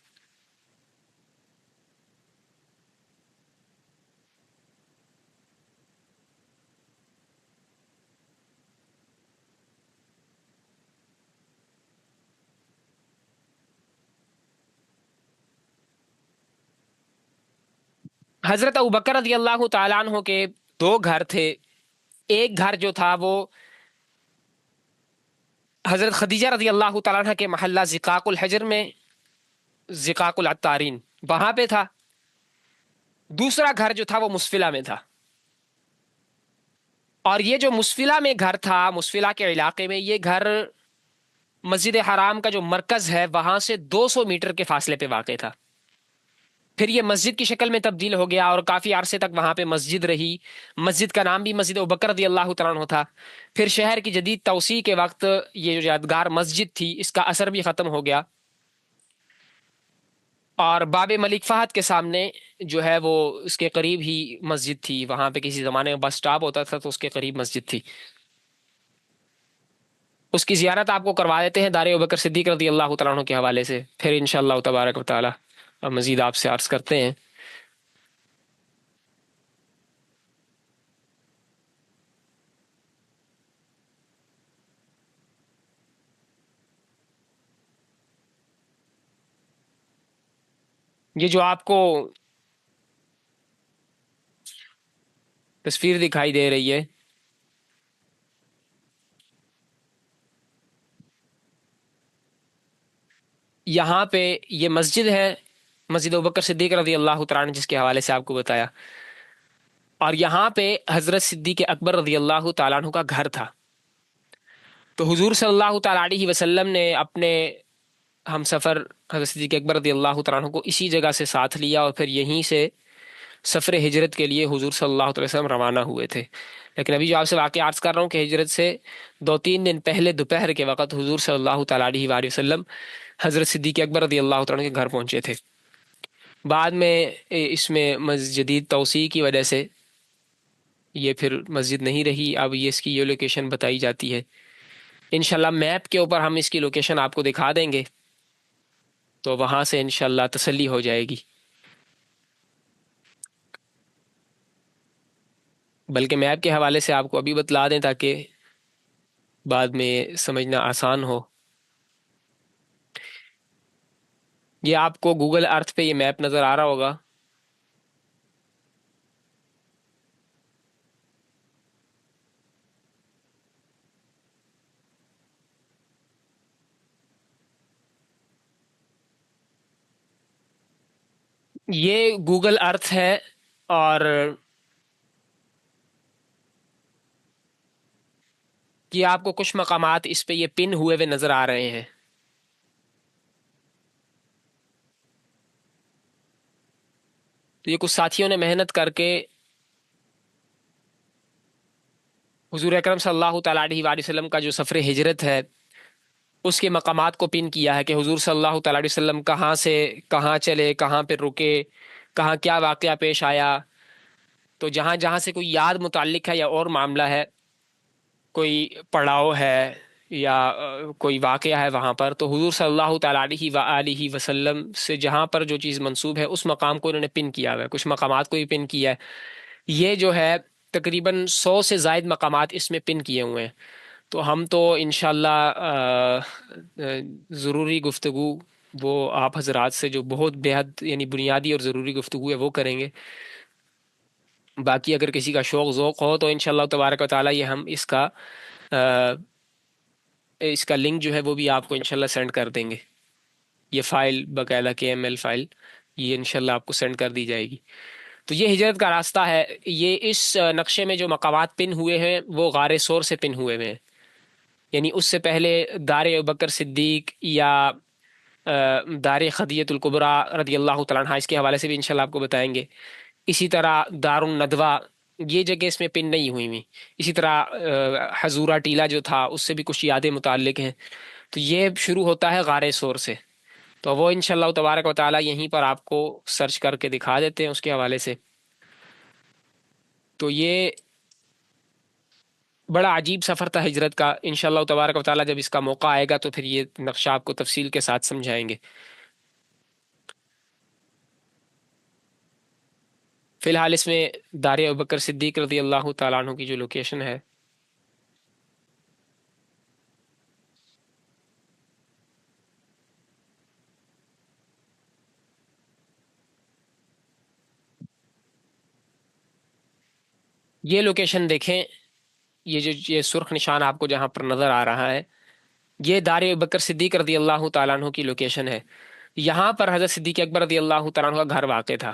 حضرت ابوبکر رضی اللہ تعالیٰ عنہ کے 2 گھر تھے، ایک گھر جو تھا وہ حضرت خدیجہ رضی اللہ تعالیٰ عنہ کے محلہ زقاق الحجر میں، زقاق العطارین وہاں پہ تھا، دوسرا گھر جو تھا وہ مسفلہ میں تھا۔ اور یہ جو مسفلہ میں گھر تھا، مسفلہ کے علاقے میں، یہ گھر مسجد حرام کا جو مرکز ہے وہاں سے 200 میٹر کے فاصلے پہ واقع تھا۔ پھر یہ مسجد کی شکل میں تبدیل ہو گیا، اور کافی عرصے تک وہاں پہ مسجد رہی، مسجد کا نام بھی مسجد ابوبکر رضی اللہ تعالیٰ عنہ تھا۔ پھر شہر کی جدید توسیع کے وقت یہ جو یادگار مسجد تھی اس کا اثر بھی ختم ہو گیا، اور باب ملک فہد کے سامنے جو ہے وہ اس کے قریب ہی مسجد تھی، وہاں پہ کسی زمانے میں بس سٹاپ ہوتا تھا تو اس کے قریب مسجد تھی۔ اس کی زیارت آپ کو کروا دیتے ہیں دار ابوبکر صدیق رضی اللہ تعالیٰ عنہ کے حوالے سے، پھر انشاءاللہ تبارک و تعالی مزید آپ سے عرض کرتے ہیں۔ یہ جو آپ کو تصویر دکھائی دے رہی ہے، یہاں پہ یہ مسجد ہے، مسجد ابوبکر صدیق رضی اللہ تعالیٰ عنہ جس کے حوالے سے آپ کو بتایا، اور یہاں پہ حضرت صدیق اکبر رضی اللہ تعالیٰ عنہ کا گھر تھا۔ تو حضور صلی اللہ تعالیٰ علیہ وسلم نے اپنے ہم سفر حضرت صدیق اکبر رضی اللہ تعالیٰ عنہ کو اسی جگہ سے ساتھ لیا، اور پھر یہیں سے سفر ہجرت کے لیے حضور صلی اللہ علیہ وسلم روانہ ہوئے تھے۔ لیکن ابھی جو آپ سے واقعہ عرض کر رہا ہوں کہ ہجرت سے 2-3 دن پہلے دوپہر کے وقت حضور صلی اللہ تعالیٰ علیہ وآلہ وسلم حضرت صدیق اکبر رضی اللہ تعالیٰ عنہ کے گھر پہنچے تھے۔ بعد میں اس میں جدید توسیع کی وجہ سے یہ پھر مسجد نہیں رہی، اب یہ اس کی یہ لوکیشن بتائی جاتی ہے۔ انشاءاللہ میپ کے اوپر ہم اس کی لوکیشن آپ کو دکھا دیں گے، تو وہاں سے انشاءاللہ تسلی ہو جائے گی۔ بلکہ میپ کے حوالے سے آپ کو ابھی بتلا دیں تاکہ بعد میں سمجھنا آسان ہو۔ یہ آپ کو گوگل ارتھ پہ یہ میپ نظر آ رہا ہوگا۔ یہ گوگل ارتھ ہے، اور یہ آپ کو کچھ مقامات اس پہ یہ پن ہوئے ہوئے نظر آ رہے ہیں۔ تو یہ کچھ ساتھیوں نے محنت کر کے حضور اکرم صلی اللہ تعالیٰ علیہ وآلہ وسلم کا جو سفر ہجرت ہے اس کے مقامات کو پن کیا ہے کہ حضور صلی اللہ تعالیٰ علیہ وسلم کہاں سے کہاں چلے، کہاں پہ رکے، کہاں کیا واقعہ پیش آیا۔ تو جہاں جہاں سے کوئی یاد متعلق ہے یا اور معاملہ ہے، کوئی پڑاؤ ہے یا کوئی واقعہ ہے وہاں پر، تو حضور صلی اللہ تعالیٰ علیہ وآلہ وسلم سے جہاں پر جو چیز منسوب ہے اس مقام کو انہوں نے پن کیا ہوا ہے، کچھ مقامات کو بھی پن کیا ہے۔ یہ جو ہے تقریباً 100 سے زائد مقامات اس میں پن کیے ہوئے ہیں۔ تو ہم تو انشاءاللہ ضروری گفتگو وہ آپ حضرات سے جو بہت بے حد یعنی بنیادی اور ضروری گفتگو ہے وہ کریں گے۔ باقی اگر کسی کا شوق ذوق ہو تو انشاءاللہ تبارک و تعالیٰ یہ ہم اس کا لنک جو ہے وہ بھی آپ کو انشاءاللہ سینڈ کر دیں گے۔ یہ فائل باقاعدہ KML فائل یہ انشاءاللہ آپ کو سینڈ کر دی جائے گی۔ تو یہ ہجرت کا راستہ ہے۔ یہ اس نقشے میں جو مقامات پن ہوئے ہیں وہ غار سور سے پن ہوئے ہوئے ہیں، یعنی اس سے پہلے دار ابوبکر صدیق یا دار خدیجۃ الکبریٰ رضی اللہ تعالیٰ عنہ، اس کے حوالے سے بھی انشاءاللہ آپ کو بتائیں گے۔ اسی طرح دار الندوہ، یہ جگہ اس میں پن نہیں ہوئی ہوئی۔ اسی طرح حضورہ ٹیلہ جو تھا اس سے بھی کچھ یادیں متعلق ہیں۔ تو یہ شروع ہوتا ہے غار سور سے، تو وہ انشاءاللہ تبارک و تعالیٰ یہیں پر آپ کو سرچ کر کے دکھا دیتے ہیں اس کے حوالے سے۔ تو یہ بڑا عجیب سفر تھا ہجرت کا۔ انشاءاللہ تبارک و تعالیٰ جب اس کا موقع آئے گا تو پھر یہ نقشہ آپ کو تفصیل کے ساتھ سمجھائیں گے۔ فی الحال اس میں دار ابوبکر صدیق رضی اللہ تعالیٰ عنہ کی جو لوکیشن ہے، یہ لوکیشن دیکھیں، یہ سرخ نشان آپ کو جہاں پر نظر آ رہا ہے یہ دار ابوبکر صدیق رضی اللہ تعالیٰ عنہ کی لوکیشن ہے۔ یہاں پر حضرت صدیق اکبر رضی اللہ تعالیٰ عنہ کا گھر واقع تھا۔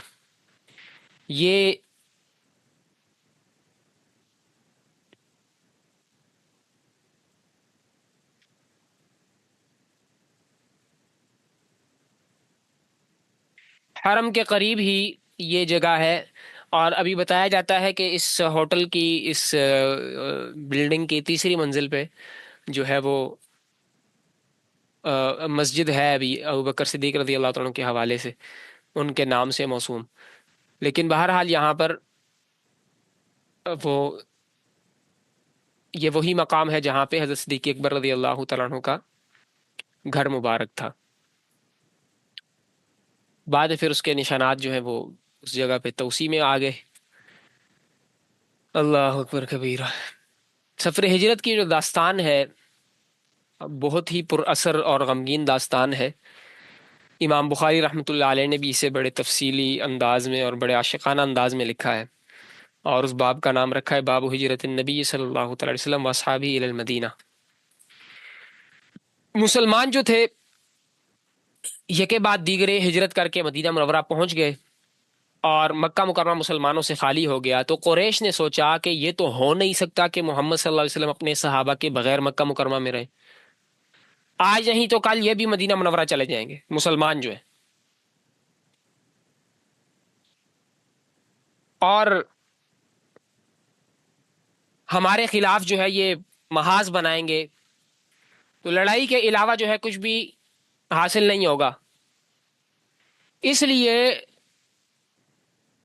یہ حرم کے قریب ہی یہ جگہ ہے، اور ابھی بتایا جاتا ہے کہ اس ہوٹل کی اس بلڈنگ کی تیسری منزل پہ جو ہے وہ مسجد ہے ابھی ابوبکر صدیق رضی اللہ تعالیٰ عنہ کے حوالے سے، ان کے نام سے موسوم۔ لیکن بہرحال یہاں پر وہ یہ وہی مقام ہے جہاں پہ حضرت صدیق اکبر رضی اللہ تعالیٰ عنہ کا گھر مبارک تھا۔ بعد میں پھر اس کے نشانات جو ہیں وہ اس جگہ پہ توسیع میں آ گئے۔ اللہ اکبر کبیرہ۔ سفر ہجرت کی جو داستان ہے بہت ہی پر اثر اور غمگین داستان ہے۔ امام بخاری رحمۃ اللہ علیہ نے بھی اسے بڑے تفصیلی انداز میں اور بڑے عاشقانہ انداز میں لکھا ہے، اور اس باب کا نام رکھا ہے باب ہجرت النبی صلی اللہ تعالی وسلم واصحابہ الی المدینہ۔ مسلمان جو تھے یکے بعد دیگرے ہجرت کر کے مدینہ منورہ پہنچ گئے، اور مکہ مکرمہ مسلمانوں سے خالی ہو گیا۔ تو قریش نے سوچا کہ یہ تو ہو نہیں سکتا کہ محمد صلی اللہ علیہ وسلم اپنے صحابہ کے بغیر مکہ مکرمہ میں رہے، آج نہیں تو کل یہ بھی مدینہ منورہ چلے جائیں گے مسلمان جو ہے، اور ہمارے خلاف جو ہے یہ محاذ بنائیں گے، تو لڑائی کے علاوہ جو ہے کچھ بھی حاصل نہیں ہوگا۔ اس لیے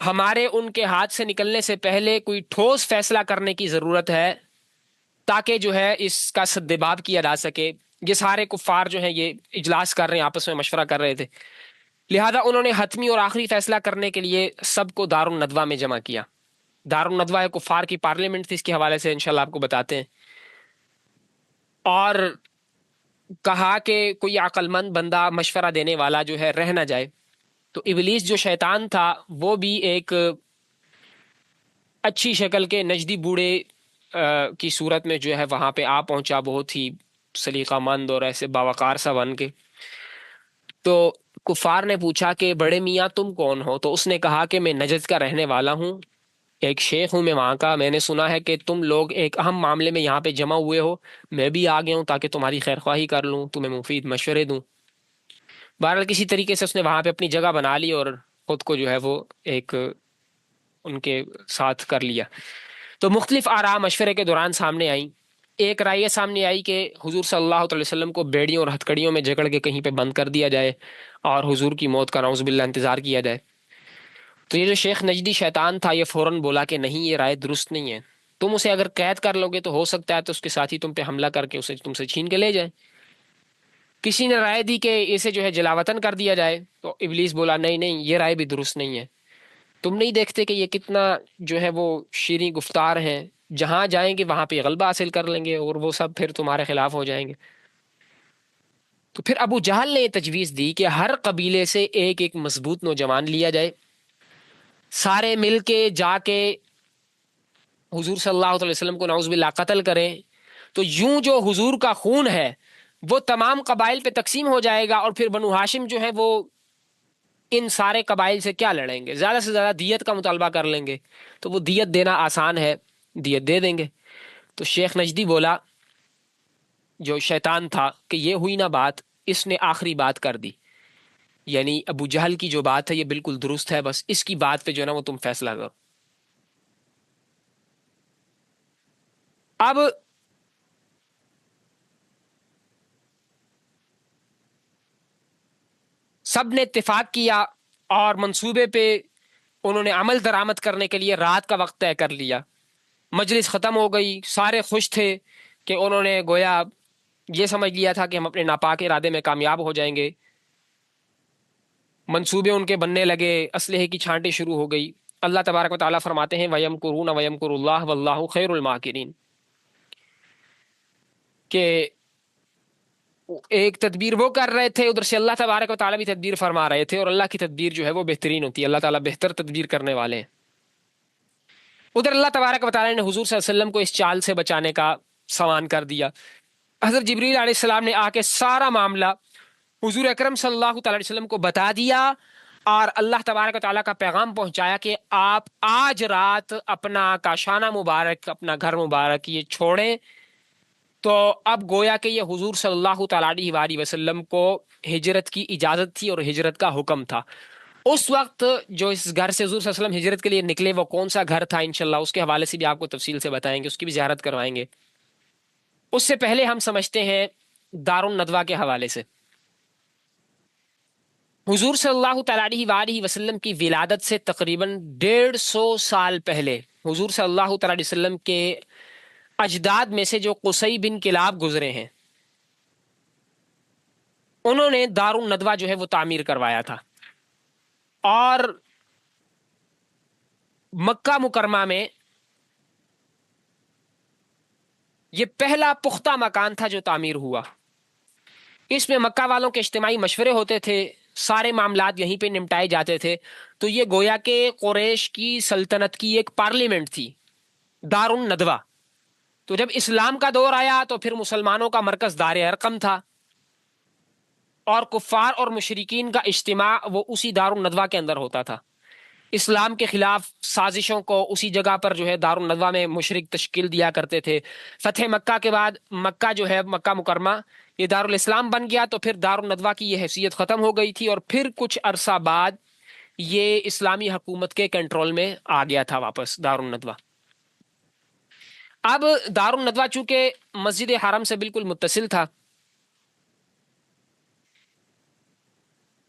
ہمارے ان کے ہاتھ سے نکلنے سے پہلے کوئی ٹھوس فیصلہ کرنے کی ضرورت ہے، تاکہ جو ہے اس کا سدباب کیا جا سکے۔ یہ سارے کفار جو ہیں یہ اجلاس کر رہے ہیں، آپس میں مشورہ کر رہے تھے، لہذا انہوں نے حتمی اور آخری فیصلہ کرنے کے لیے سب کو دار الندوہ میں جمع کیا۔ دار الندوہ ہے کفار کی پارلیمنٹ تھی، اس کے حوالے سے انشاءاللہ آپ کو بتاتے ہیں۔ اور کہا کہ کوئی عقل مند بندہ مشورہ دینے والا جو ہے رہ نہ جائے۔ تو ابلیس جو شیطان تھا وہ بھی ایک اچھی شکل کے نجدی بوڑھے کی صورت میں جو ہے وہاں پہ آ پہنچا، بہت ہی سلیقہ مند اور ایسے باوقار سا بن کے۔ تو کفار نے پوچھا کہ بڑے میاں تم کون ہو؟ تو اس نے کہا کہ میں نجد کا رہنے والا ہوں، ایک شیخ ہوں میں وہاں کا، میں نے سنا ہے کہ تم لوگ ایک اہم معاملے میں یہاں پہ جمع ہوئے ہو، میں بھی آ گیا ہوں تاکہ تمہاری خیر خواہی کر لوں، تمہیں مفید مشورے دوں۔ بہرحال کسی طریقے سے اس نے وہاں پہ اپنی جگہ بنا لی اور خود کو جو ہے وہ ایک ان کے ساتھ کر لیا۔ تو مختلف آراء مشورے کے دوران سامنے آئیں۔ ایک رائے یہ سامنے آئی کہ حضور صلی اللہ علیہ وسلم کو بیڑیوں اور ہتھکڑیوں میں جکڑ کے کہیں پہ بند کر دیا جائے اور حضور کی موت کا نعوذ باللہ انتظار کیا جائے۔ تو یہ جو شیخ نجدی شیطان تھا یہ فوراً بولا کہ نہیں، یہ رائے درست نہیں ہے، تم اسے اگر قید کر لو گے تو ہو سکتا ہے تو اس کے ساتھی تم پہ حملہ کر کے اسے تم سے چھین کے لے جائیں۔ کسی نے رائے دی کہ اسے جو ہے جلاوطن کر دیا جائے، تو ابلیس بولا نہیں نہیں، یہ رائے بھی درست نہیں ہے، تم نہیں دیکھتے کہ یہ کتنا جو ہے وہ شیریں گفتار ہیں، جہاں جائیں گے وہاں پہ غلبہ حاصل کر لیں گے اور وہ سب پھر تمہارے خلاف ہو جائیں گے۔ تو پھر ابو جہل نے یہ تجویز دی کہ ہر قبیلے سے ایک ایک مضبوط نوجوان لیا جائے، سارے مل کے جا کے حضور صلی اللہ علیہ وسلم کو نعوذ باللہ قتل کریں، تو یوں جو حضور کا خون ہے وہ تمام قبائل پہ تقسیم ہو جائے گا، اور پھر بنو ہاشم جو ہے وہ ان سارے قبائل سے کیا لڑیں گے، زیادہ سے زیادہ دیت کا مطالبہ کر لیں گے، تو وہ دیت دینا آسان ہے، دیت دے دیں گے۔ تو شیخ نجدی بولا جو شیطان تھا کہ یہ ہوئی نہ بات، اس نے آخری بات کر دی، یعنی ابو جہل کی جو بات ہے یہ بالکل درست ہے، بس اس کی بات پہ جو ہے نا وہ تم فیصلہ کرو۔ اب سب نے اتفاق کیا اور منصوبے پہ انہوں نے عمل درآمد کرنے کے لیے رات کا وقت طے کر لیا۔ مجلس ختم ہو گئی، سارے خوش تھے کہ انہوں نے گویا یہ سمجھ لیا تھا کہ ہم اپنے ناپاک ارادے میں کامیاب ہو جائیں گے۔ منصوبے ان کے بننے لگے، اسلحے کی چھانٹی شروع ہو گئی۔ اللہ تبارک و تعالیٰ فرماتے ہیں وَيَمْكُرُونَ وَيَمْكُرُ اللَّهُ وَاللَّهُ خَيْرُ الْمَاكِرِينَ، کہ ایک تدبیر وہ کر رہے تھے، ادھر سے اللہ تبارک و تعالیٰ بھی تدبیر فرما رہے تھے، اور اللہ کی تدبیر جو ہے وہ بہترین ہوتی ہے، اللہ تعالیٰ بہتر تدبیر کرنے والے ہیں۔ ادھر اللہ تبارک و تعالیٰ نے حضور صلی اللہ علیہ وسلم کو اس چال سے بچانے کا سامان کر دیا۔ حضرت جبریل علیہ السلام نے آ کے سارا معاملہ حضور اکرم صلی اللہ تعالی علیہ وسلم کو بتا دیا، اور اللہ تبارک و تعالیٰ کا پیغام پہنچایا کہ آپ آج رات اپنا کاشانہ مبارک، اپنا گھر مبارک یہ چھوڑیں۔ تو اب گویا کہ یہ حضور صلی اللہ تعالیٰ علیہ وآلہ وسلم کو ہجرت کی اجازت تھی اور ہجرت کا حکم تھا۔ اس وقت جو اس گھر سے حضور صلی اللہ علیہ وسلم ہجرت کے لیے نکلے وہ کون سا گھر تھا، انشاءاللہ اس کے حوالے سے بھی آپ کو تفصیل سے بتائیں گے، اس کی بھی زیارت کروائیں گے۔ اس سے پہلے ہم سمجھتے ہیں دار الندوہ کے حوالے سے۔ حضور صلی اللہ تعالیٰ علیہ وآلہ وسلم کی ولادت سے تقریباً 150 سال پہلے حضور صلی اللہ تعالیٰ علیہ وسلم کے اجداد میں سے جو قصی بن کلاب گزرے ہیں، انہوں نے دار الندوہ جو ہے وہ تعمیر کروایا تھا، اور مکہ مکرمہ میں یہ پہلا پختہ مکان تھا جو تعمیر ہوا۔ اس میں مکہ والوں کے اجتماعی مشورے ہوتے تھے، سارے معاملات یہیں پہ نمٹائے جاتے تھے۔ تو یہ گویا کہ قریش کی سلطنت کی ایک پارلیمنٹ تھی، دار الندوہ۔ تو جب اسلام کا دور آیا تو پھر مسلمانوں کا مرکز دار ارقم تھا، اور کفار اور مشرکین کا اجتماع وہ اسی دار الندوہ کے اندر ہوتا تھا۔ اسلام کے خلاف سازشوں کو اسی جگہ پر جو ہے دار الندوہ میں مشرک تشکیل دیا کرتے تھے۔ فتح مکہ کے بعد مکہ جو ہے، مکہ مکرمہ، یہ دار الاسلام بن گیا، تو پھر دار الندوہ کی یہ حیثیت ختم ہو گئی تھی، اور پھر کچھ عرصہ بعد یہ اسلامی حکومت کے کنٹرول میں آ گیا تھا واپس دار الندوہ۔ اب دار الندوہ چونکہ مسجد حرم سے بالکل متصل تھا،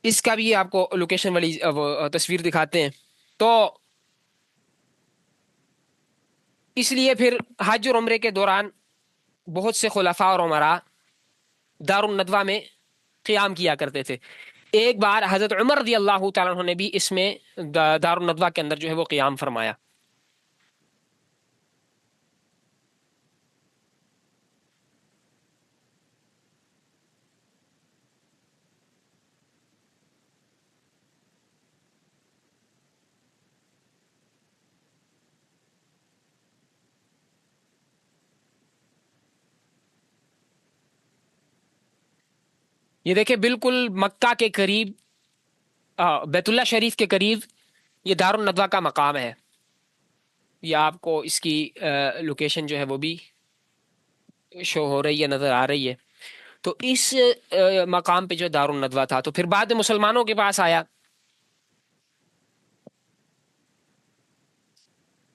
اس کا بھی آپ کو لوکیشن والی تصویر دکھاتے ہیں، تو اس لیے پھر حج اور عمرے کے دوران بہت سے خلفاء اور امراء دار الندوہ میں قیام کیا کرتے تھے۔ ایک بار حضرت عمر رضی اللہ تعالیٰ عنہ نے بھی اس میں دار الندوہ کے اندر جو ہے وہ قیام فرمایا۔ یہ دیکھیں بالکل مکہ کے قریب، بیت اللہ شریف کے قریب یہ دار الندوہ کا مقام ہے۔ یہ آپ کو اس کی لوکیشن جو ہے وہ بھی شو ہو رہی ہے، نظر آ رہی ہے۔ تو اس مقام پہ جو دار الندوہ تھا، تو پھر بعد میں مسلمانوں کے پاس آیا،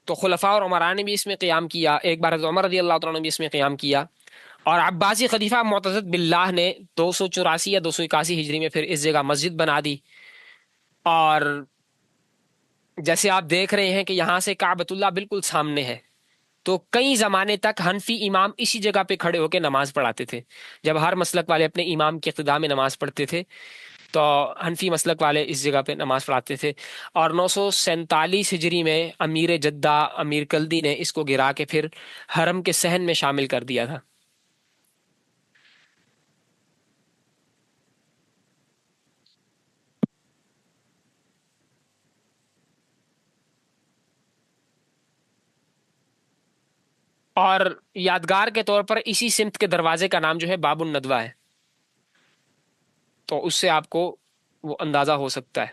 تو خلفاء اور عمراء نے بھی اس میں قیام کیا۔ ایک بار حضرت عمر رضی اللہ تعالیٰ نے بھی اس میں قیام کیا، اور عباسی خلیفہ معتضد باللہ نے 284 یا 281 ہجری میں پھر اس جگہ مسجد بنا دی۔ اور جیسے آپ دیکھ رہے ہیں کہ یہاں سے کعبۃ اللہ بالکل سامنے ہے، تو کئی زمانے تک حنفی امام اسی جگہ پہ کھڑے ہو کے نماز پڑھاتے تھے۔ جب ہر مسلک والے اپنے امام کے اقتداء میں نماز پڑھتے تھے، تو حنفی مسلک والے اس جگہ پہ نماز پڑھاتے تھے۔ اور 947 ہجری میں امیر جدہ امیر کلدی نے اس کو گرا کے پھر حرم کے صحن میں شامل کر دیا تھا۔ اور یادگار کے طور پر اسی سمت کے دروازے کا نام جو ہے باب الندوہ ہے، تو اس سے آپ کو وہ اندازہ ہو سکتا ہے۔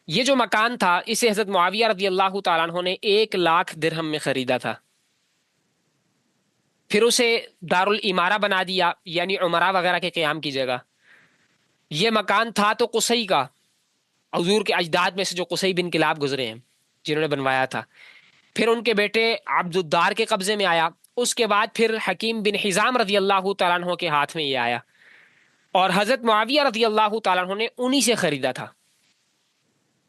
یہ جو مکان تھا، اسے حضرت معاویہ رضی اللہ تعالیٰ عنہ نے 1,00,000 درہم میں خریدا تھا۔ پھر اسے دار الامارہ بنا دیا، یعنی عمرہ وغیرہ کے قیام کی جگہ۔ یہ مکان تھا تو قصی کا، حضور کے اجداد میں سے جو قصی بن کلاب گزرے ہیں جنہوں نے بنوایا تھا، پھر ان کے بیٹے عبد الدار کے قبضے میں آیا۔ اس کے بعد پھر حکیم بن حزام رضی اللہ تعالیٰ عنہ کے ہاتھ میں یہ آیا، اور حضرت معاویہ رضی اللہ تعالیٰ عنہ نے انہی سے خریدا تھا۔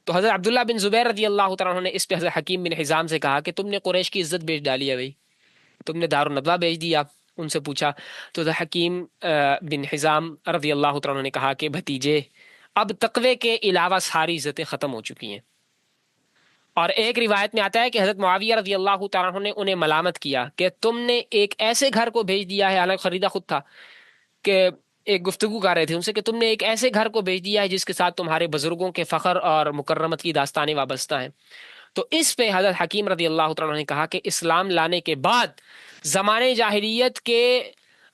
تو حضرت عبداللہ بن زبیر رضی اللہ تعالیٰ عنہ نے اس پہ حضرت حکیم بن حزام سے کہا کہ تم نے قریش کی عزت بیچ ڈالی ہے بھائی، تم نے دار الندوہ بیچ دیا۔ ان سے پوچھا تو حضرت حکیم بن حزام رضی اللہ تعالیٰ عنہ نے کہا کہ بھتیجے، اب تقوی کے علاوہ ساری عزتیں ختم ہو چکی ہیں۔ اور ایک روایت میں آتا ہے کہ حضرت معاویہ رضی اللہ تعالیٰ عنہ نے انہیں ملامت کیا کہ تم نے ایک ایسے گھر کو بھیج دیا ہے، حالانکہ خریدا خود تھا، کہ ایک گفتگو کر رہے تھے ان سے کہ تم نے ایک ایسے گھر کو بھیج دیا ہے جس کے ساتھ تمہارے بزرگوں کے فخر اور مکرمت کی داستانیں وابستہ ہیں۔ تو اس پہ حضرت حکیم رضی اللہ تعالیٰ عنہ نے کہا کہ اسلام لانے کے بعد زمانے جاہلیت کے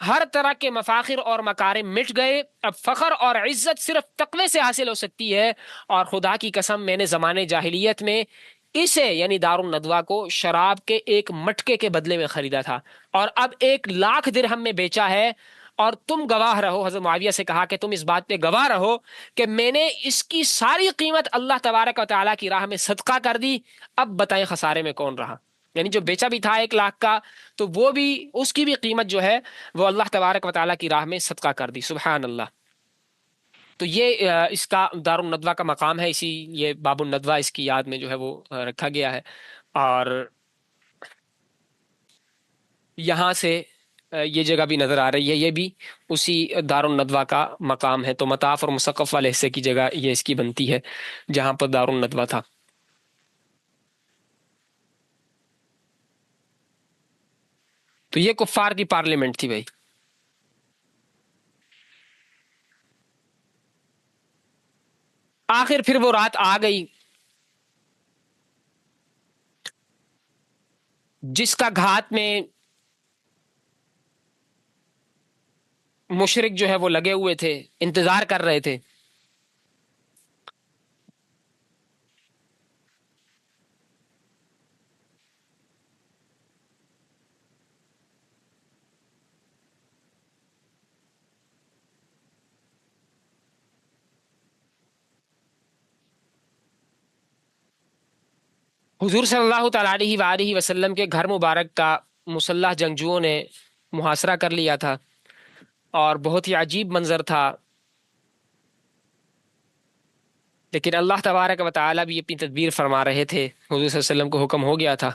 ہر طرح کے مفاخر اور مکارم مٹ گئے، اب فخر اور عزت صرف تقوی سے حاصل ہو سکتی ہے۔ اور خدا کی قسم، میں نے زمانے جاہلیت میں اسے یعنی دار الندوہ کو شراب کے ایک مٹکے کے بدلے میں خریدا تھا، اور اب 1,00,000 درہم میں بیچا ہے۔ اور تم گواہ رہو، حضرت معاویہ سے کہا کہ تم اس بات پہ گواہ رہو کہ میں نے اس کی ساری قیمت اللہ تبارک و تعالیٰ کی راہ میں صدقہ کر دی۔ اب بتائیں خسارے میں کون رہا؟ یعنی جو بیچا بھی تھا 1,00,000 کا، تو وہ بھی، اس کی بھی قیمت جو ہے وہ اللہ تبارک و تعالیٰ کی راہ میں صدقہ کر دی۔ سبحان اللہ۔ تو یہ اس کا دار الندوہ کا مقام ہے، اسی یہ باب الندوہ اس کی یاد میں جو ہے وہ رکھا گیا ہے۔ اور یہاں سے یہ جگہ بھی نظر آ رہی ہے، یہ بھی اسی دار الندوہ کا مقام ہے، تو مطاف اور مسقف والے حصے کی جگہ یہ اس کی بنتی ہے جہاں پر دار الندوہ تھا۔ تو یہ کفار کی پارلیمنٹ تھی بھائی۔ آخر پھر وہ رات آ گئی جس کا گھات میں مشرک جو ہے وہ لگے ہوئے تھے، انتظار کر رہے تھے۔ حضور صلی اللہ تعالی علیہ وآلہ وسلم کے گھر مبارک کا مسلح جنگجوؤں نے محاصرہ کر لیا تھا، اور بہت ہی عجیب منظر تھا، لیکن اللہ تبارک و تعالی بھی اپنی تدبیر فرما رہے تھے۔ حضور صلی اللہ علیہ وسلم کو حکم ہو گیا تھا،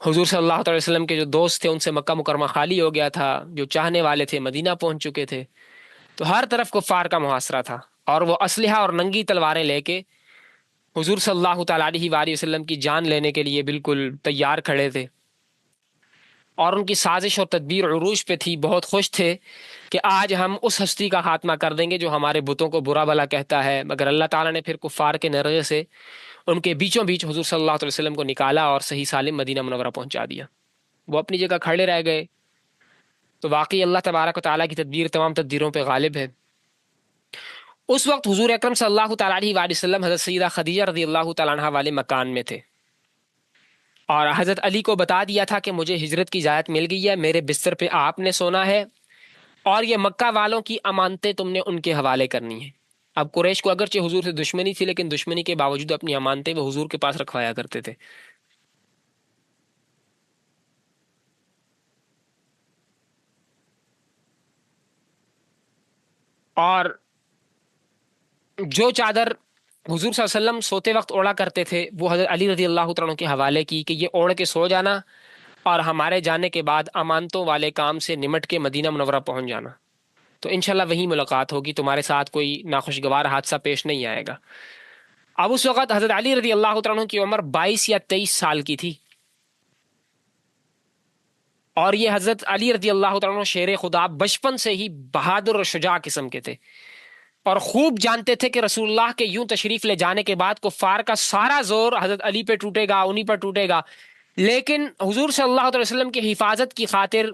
حضور صلی اللہ علیہ وسلم کے جو دوست تھے ان سے مکہ مکرمہ خالی ہو گیا تھا، جو چاہنے والے تھے مدینہ پہنچ چکے تھے، تو ہر طرف کفار کا محاصرہ تھا، اور وہ اسلحہ اور ننگی تلواریں لے کے حضور صلی اللہ تعالی علیہ وآلہ وسلم کی جان لینے کے لیے بالکل تیار کھڑے تھے، اور ان کی سازش اور تدبیر عروج پہ تھی، بہت خوش تھے کہ آج ہم اس ہستی کا خاتمہ کر دیں گے جو ہمارے بتوں کو برا بھلا کہتا ہے، مگر اللہ تعالیٰ نے پھر کفار کے نرغے سے ان کے بیچوں بیچ حضور صلی اللہ علیہ وسلم کو نکالا اور صحیح سالم مدینہ منورہ پہنچا دیا۔ وہ اپنی جگہ کھڑے رہ گئے، تو واقعی اللہ تبارک و تعالیٰ کی تدبیر تمام تدبیروں پہ غالب ہے۔ اس وقت حضور اکرم صلی اللہ تعالیٰ علیہ وآلہ وسلم حضرت سیدہ خدیجہ رضی اللہ تعالیٰ عنہ والے مکان میں تھے، اور حضرت علی کو بتا دیا تھا کہ مجھے ہجرت کی اجازت مل گئی ہے، میرے بستر پہ آپ نے سونا ہے، اور یہ مکہ والوں کی امانتیں تم نے ان کے حوالے کرنی ہیں۔ اب قریش کو اگرچہ حضور سے دشمنی تھی، لیکن دشمنی کے باوجود اپنی امانتیں وہ حضور کے پاس رکھوایا کرتے تھے۔ اور جو چادر حضور صلی اللہ علیہ وسلم سوتے وقت اوڑا کرتے تھے وہ حضرت علی رضی اللہ تعالیٰ عنہ کے حوالے کی کہ یہ اوڑھ کے سو جانا، اور ہمارے جانے کے بعد امانتوں والے کام سے نمٹ کے مدینہ منورہ پہنچ جانا، تو انشاءاللہ وہیں ملاقات ہوگی، تمہارے ساتھ کوئی ناخوشگوار حادثہ پیش نہیں آئے گا۔ اب اس وقت حضرت علی رضی اللہ تعالیٰ عنہ کی عمر 22 یا 23 سال کی تھی، اور یہ حضرت علی رضی اللہ تعالیٰ عنہ شیر خدا بچپن سے ہی بہادر اور شجاع قسم کے تھے، اور خوب جانتے تھے کہ رسول اللہ کے یوں تشریف لے جانے کے بعد کفار کا سارا زور حضرت علی پہ ٹوٹے گا، انہی پر ٹوٹے گا، لیکن حضور صلی اللہ علیہ وسلم کی حفاظت کی خاطر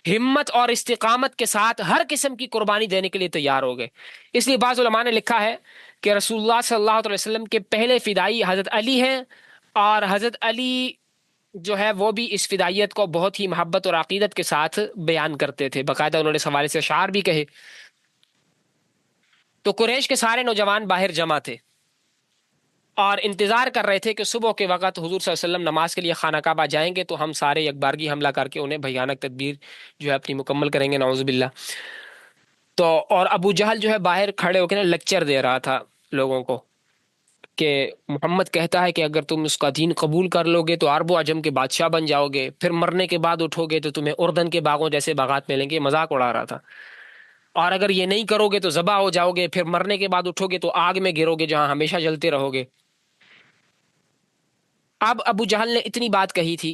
ہمت اور استقامت کے ساتھ ہر قسم کی قربانی دینے کے لیے تیار ہو گئے۔ اس لیے بعض علماء نے لکھا ہے کہ رسول اللہ صلی اللہ علیہ وسلم کے پہلے فدائی حضرت علی ہیں، اور حضرت علی جو ہے وہ بھی اس فدائیت کو بہت ہی محبت اور عقیدت کے ساتھ بیان کرتے تھے، باقاعدہ انہوں نے اس حوالے سے اشعار بھی کہے۔ تو قریش کے سارے نوجوان باہر جمع تھے اور انتظار کر رہے تھے کہ صبح کے وقت حضور صلی اللہ علیہ وسلم نماز کے لیے خانہ کعبہ جائیں گے تو ہم سارے یکبارگی حملہ کر کے انہیں بھیانک تدبیر جو ہے اپنی مکمل کریں گے، نعوذ باللہ۔ تو اور ابو جہل جو ہے باہر کھڑے ہو کے نا لیکچر دے رہا تھا لوگوں کو کہ محمد کہتا ہے کہ اگر تم اس کا دین قبول کر لو گے تو عرب و عجم کے بادشاہ بن جاؤ گے، پھر مرنے کے بعد اٹھو گے تو تمہیں اردن کے باغوں جیسے باغات ملیں گے، مذاق اڑا رہا تھا، اور اگر یہ نہیں کرو گے تو ذبح ہو جاؤ گے، پھر مرنے کے بعد اٹھو گے تو آگ میں گرو گے جہاں ہمیشہ جلتے رہو گے۔ اب ابو جہل نے اتنی بات کہی تھی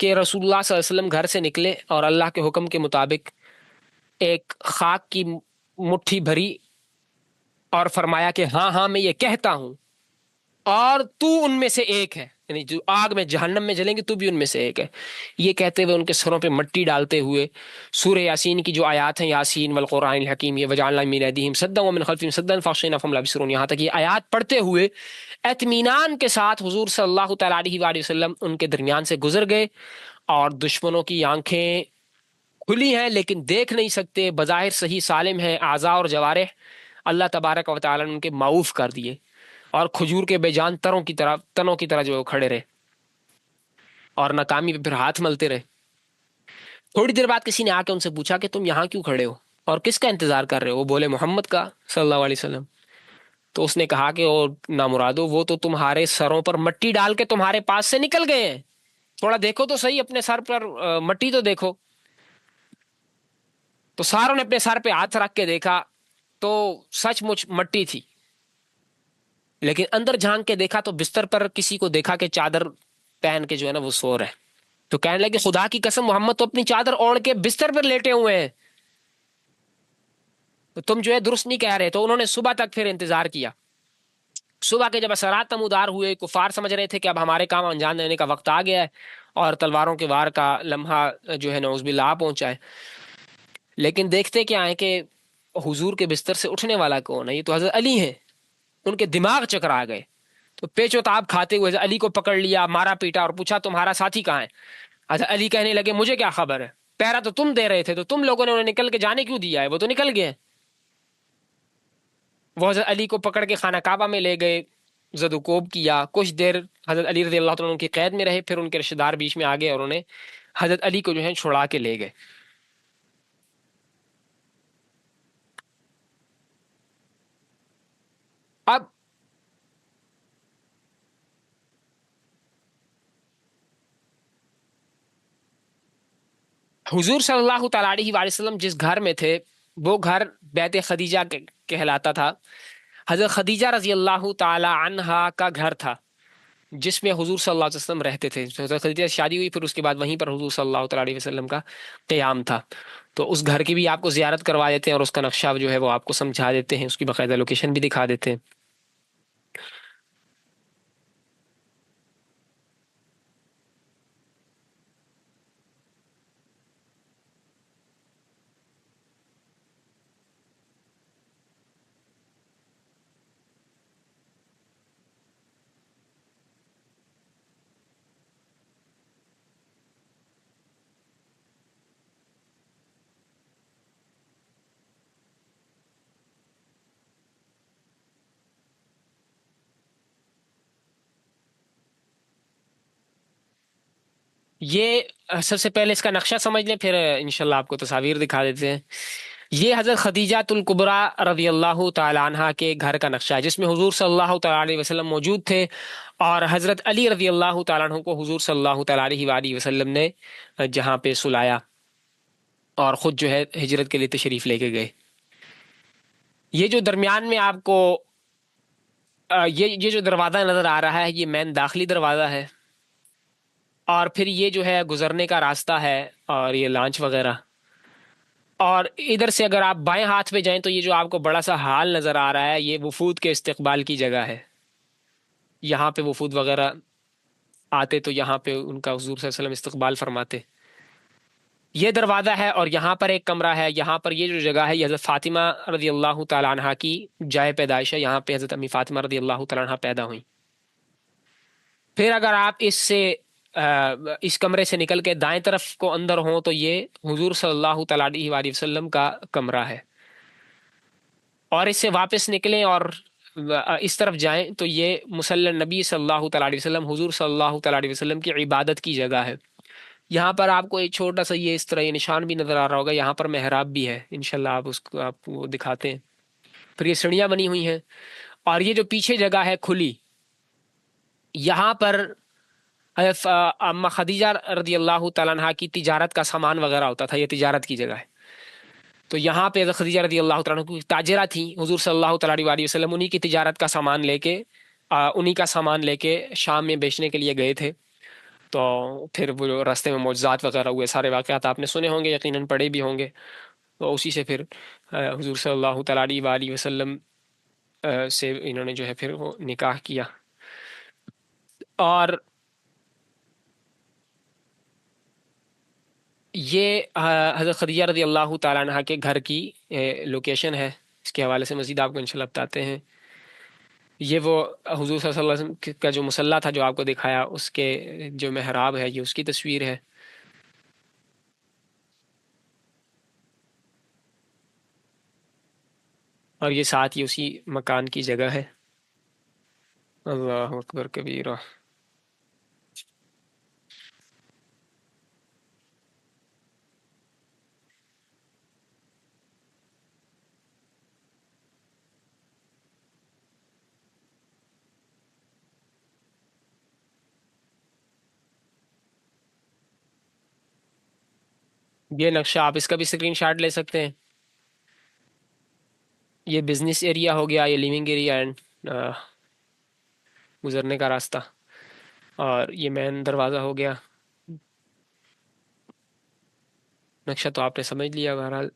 کہ رسول اللہ صلی اللہ علیہ وسلم گھر سے نکلے اور اللہ کے حکم کے مطابق ایک خاک کی مٹھی بھری اور فرمایا کہ ہاں ہاں میں یہ کہتا ہوں، اور تو ان میں سے ایک ہے، یعنی جو آگ میں جہنم میں جلیں گے تو بھی ان میں سے ایک ہے۔ یہ کہتے ہوئے ان کے سروں پہ مٹی ڈالتے ہوئے سورہ یاسین کی جو آیات ہیں، یاسین والقرآن الحکیم، یہ وجعلنا من ایدیہم سدا ومن خلفہم سدا فاغشینا فہم لا یبصرون، یہاں تک یہ آیات پڑھتے ہوئے اطمینان کے ساتھ حضور صلی اللہ تعالیٰ علیہ وآلہ وسلم ان کے درمیان سے گزر گئے، اور دشمنوں کی آنکھیں کھلی ہیں لیکن دیکھ نہیں سکتے، بظاہر صحیح سالم ہیں اعضاء اور جوارح، اللہ تبارک و تعالیٰ نے ان کے معوف کر دیے، اور کھجور کے بے جان تنوں کی طرح جو وہ کھڑے رہے، اور ناکامی پہ پھر ہاتھ ملتے رہے۔ تھوڑی دیر بعد کسی نے آ کے ان سے پوچھا کہ تم یہاں کیوں کھڑے ہو اور کس کا انتظار کر رہے ہو؟ وہ بولے محمد کا صلی اللہ علیہ وسلم۔ تو اس نے کہا کہ او نامرادو، وہ تو تمہارے سروں پر مٹی ڈال کے تمہارے پاس سے نکل گئے ہیں، تھوڑا دیکھو تو صحیح اپنے سر پر مٹی تو دیکھو۔ تو ساروں نے اپنے سر پہ ہاتھ رکھ کے دیکھا تو سچ مچ مٹی تھی، لیکن اندر جھانک کے دیکھا تو بستر پر کسی کو دیکھا کہ چادر پہن کے جو ہے نا وہ سو رہے۔ تو کہنے لگے خدا کی قسم، محمد تو اپنی چادر اوڑھ کے بستر پر لیٹے ہوئے ہیں، تو تم جو ہے درست نہیں کہہ رہے۔ تو انہوں نے صبح تک پھر انتظار کیا۔ صبح کے جب اثرات نمودار ہوئے، کفار سمجھ رہے تھے کہ اب ہمارے کام انجام دینے کا وقت آ گیا ہے اور تلواروں کے وار کا لمحہ جو ہے نعوذ باللہ آ پہنچا ہے، لیکن دیکھتے کیا ہے کہ حضور کے بستر سے اٹھنے والا کون ہے؟ یہ تو حضرت علی ہیں۔ ان کے دماغ چکرا گئے، تو پیچ و تاب کھاتے ہوئے حضرت علی کو پکڑ لیا، مارا پیٹا اور پوچھا تمہارا ساتھی کہاں ہے؟ حضرت علی کہنے لگے مجھے کیا خبر ہے، پہرا تو تم دے رہے تھے، تو تم لوگوں نے انہیں نکل کے جانے کیوں دیا ہے؟ وہ تو نکل گئے۔ وہ حضرت علی کو پکڑ کے خانہ کعبہ میں لے گئے، زد و کوب کیا، کچھ دیر حضرت علی رضی اللہ عنہ کی قید میں رہے، پھر ان کے رشتہ دار بیچ میں آ گئے اور انہیں حضرت علی کو جو ہے چھڑا کے لے گئے۔ اب حضور صلی اللہ تعالی علیہ وآلہ وسلم جس گھر میں تھے وہ گھر بیت خدیجہ کہلاتا تھا۔ حضرت خدیجہ رضی اللہ تعالی عنہا کا گھر تھا جس میں حضور صلی اللہ علیہ وسلم رہتے تھے۔ حضرت خدیجہ سے شادی ہوئی، پھر اس کے بعد وہیں پر حضور صلی اللہ تعالی علیہ وسلم کا قیام تھا۔ تو اس گھر کی بھی آپ کو زیارت کروا دیتے ہیں اور اس کا نقشہ جو ہے وہ آپ کو سمجھا دیتے ہیں، اس کی باقاعدہ لوکیشن بھی دکھا دیتے ہیں۔ یہ سب سے پہلے اس کا نقشہ سمجھ لیں، پھر انشاءاللہ آپ کو تصاویر دکھا دیتے ہیں۔ یہ حضرت خدیجہ الکبریٰ رضی اللہ تعالی عنہا کے گھر کا نقشہ ہے جس میں حضور صلی اللہ تعالی علیہ وسلم موجود تھے، اور حضرت علی رضی اللہ تعالیٰ عنہ کو حضور صلی اللہ تعالی علیہ وآلہ وسلم نے جہاں پہ سلایا اور خود جو ہے ہجرت کے لیے تشریف لے کے گئے۔ یہ جو درمیان میں آپ کو یہ جو دروازہ نظر آ رہا ہے یہ مین داخلی دروازہ ہے، اور پھر یہ جو ہے گزرنے کا راستہ ہے اور یہ لانچ وغیرہ، اور ادھر سے اگر آپ بائیں ہاتھ پہ جائیں تو یہ جو آپ کو بڑا سا ہال نظر آ رہا ہے یہ وفود کے استقبال کی جگہ ہے۔ یہاں پہ وفود وغیرہ آتے تو یہاں پہ ان کا حضور صلی اللہ علیہ وسلم استقبال فرماتے۔ یہ دروازہ ہے اور یہاں پر ایک کمرہ ہے، یہاں پر یہ جو جگہ ہے یہ حضرت فاطمہ رضی اللہ تعالی عنہا کی جائے پیدائش ہے، یہاں پہ حضرت امی فاطمہ رضی اللہ تعالی عنہا پیدا ہوئی۔ پھر اگر آپ اس کمرے سے نکل کے دائیں طرف کو اندر ہوں تو یہ حضور صلی اللہ تعالی علیہ وآلہ وسلم کا کمرہ ہے، اور اس سے واپس نکلیں اور اس طرف جائیں تو یہ مصلی نبی صلی اللہ تعالی علیہ وسلم، حضور صلی اللہ تعالی علیہ وسلم کی عبادت کی جگہ ہے۔ یہاں پر آپ کو ایک چھوٹا سا یہ اس طرح یہ نشان بھی نظر آ رہا ہوگا، یہاں پر محراب بھی ہے، انشاءاللہ آپ اس کو آپ کو دکھاتے ہیں۔ پھر یہ سیڑھیاں بنی ہوئی ہیں، اور یہ جو پیچھے جگہ ہے کھلی، یہاں پر حضرت اما خدیجہ رضی اللہ تعالیٰ عنہ کی تجارت کا سامان وغیرہ ہوتا تھا، یہ تجارت کی جگہ ہے۔ تو یہاں پہ حضرت خدیجہ رضی اللہ تعالیٰ عنہ کی تاجرہ تھیں، حضور صلی اللہ تعالیٰ علیہ وسلم انہی کی تجارت کا سامان لے کے انہی کا سامان لے کے شام میں بیچنے کے لیے گئے تھے۔ تو پھر وہ جو راستے میں معجزات وغیرہ ہوئے، سارے واقعات آپ نے سنے ہوں گے، یقیناً پڑھے بھی ہوں گے۔ تو اسی سے پھر حضور صلی اللہ تعالیٰ علیہ وآلہ وسلم سے انہوں نے جو ہے پھر وہ نکاح کیا۔ اور یہ حضرت خدیجہ رضی اللہ تعالیٰ عنہ کے گھر کی لوکیشن ہے، اس کے حوالے سے مزید آپ کو انشاءاللہ بتاتے ہیں۔ یہ وہ حضور صلی اللہ علیہ وسلم کا جو مصلی تھا جو آپ کو دکھایا، اس کے جو محراب ہے یہ اس کی تصویر ہے۔ اور یہ ساتھ ہی اسی مکان کی جگہ ہے۔ اللہ اکبر کبیرہ۔ یہ نقشہ آپ اس کا بھی اسکرین شاٹ لے سکتے ہیں. یہ بزنس ایریا ہو گیا، یہ لیونگ ایریا اینڈ گزرنے کا راستہ، اور یہ مین دروازہ ہو گیا. نقشہ تو آپ نے سمجھ لیا بہرحال.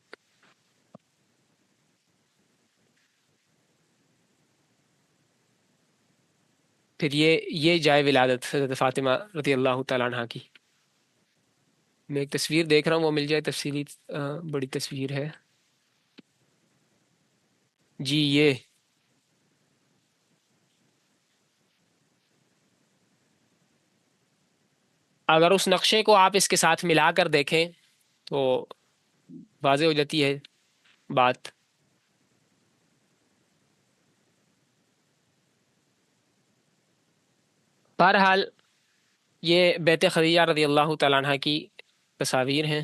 پھر یہ جائے ولادت حضرت فاطمہ رضی اللہ تعالیٰ عنہ کی. میں ایک تصویر دیکھ رہا ہوں، وہ مل جائے تفصیلی. بڑی تصویر ہے جی. یہ اگر اس نقشے کو آپ اس کے ساتھ ملا کر دیکھیں تو واضح ہو جاتی ہے بات. بہرحال یہ بیت خدیجہ رضی اللہ تعالیٰ عنہ کی تصاویر ہیں.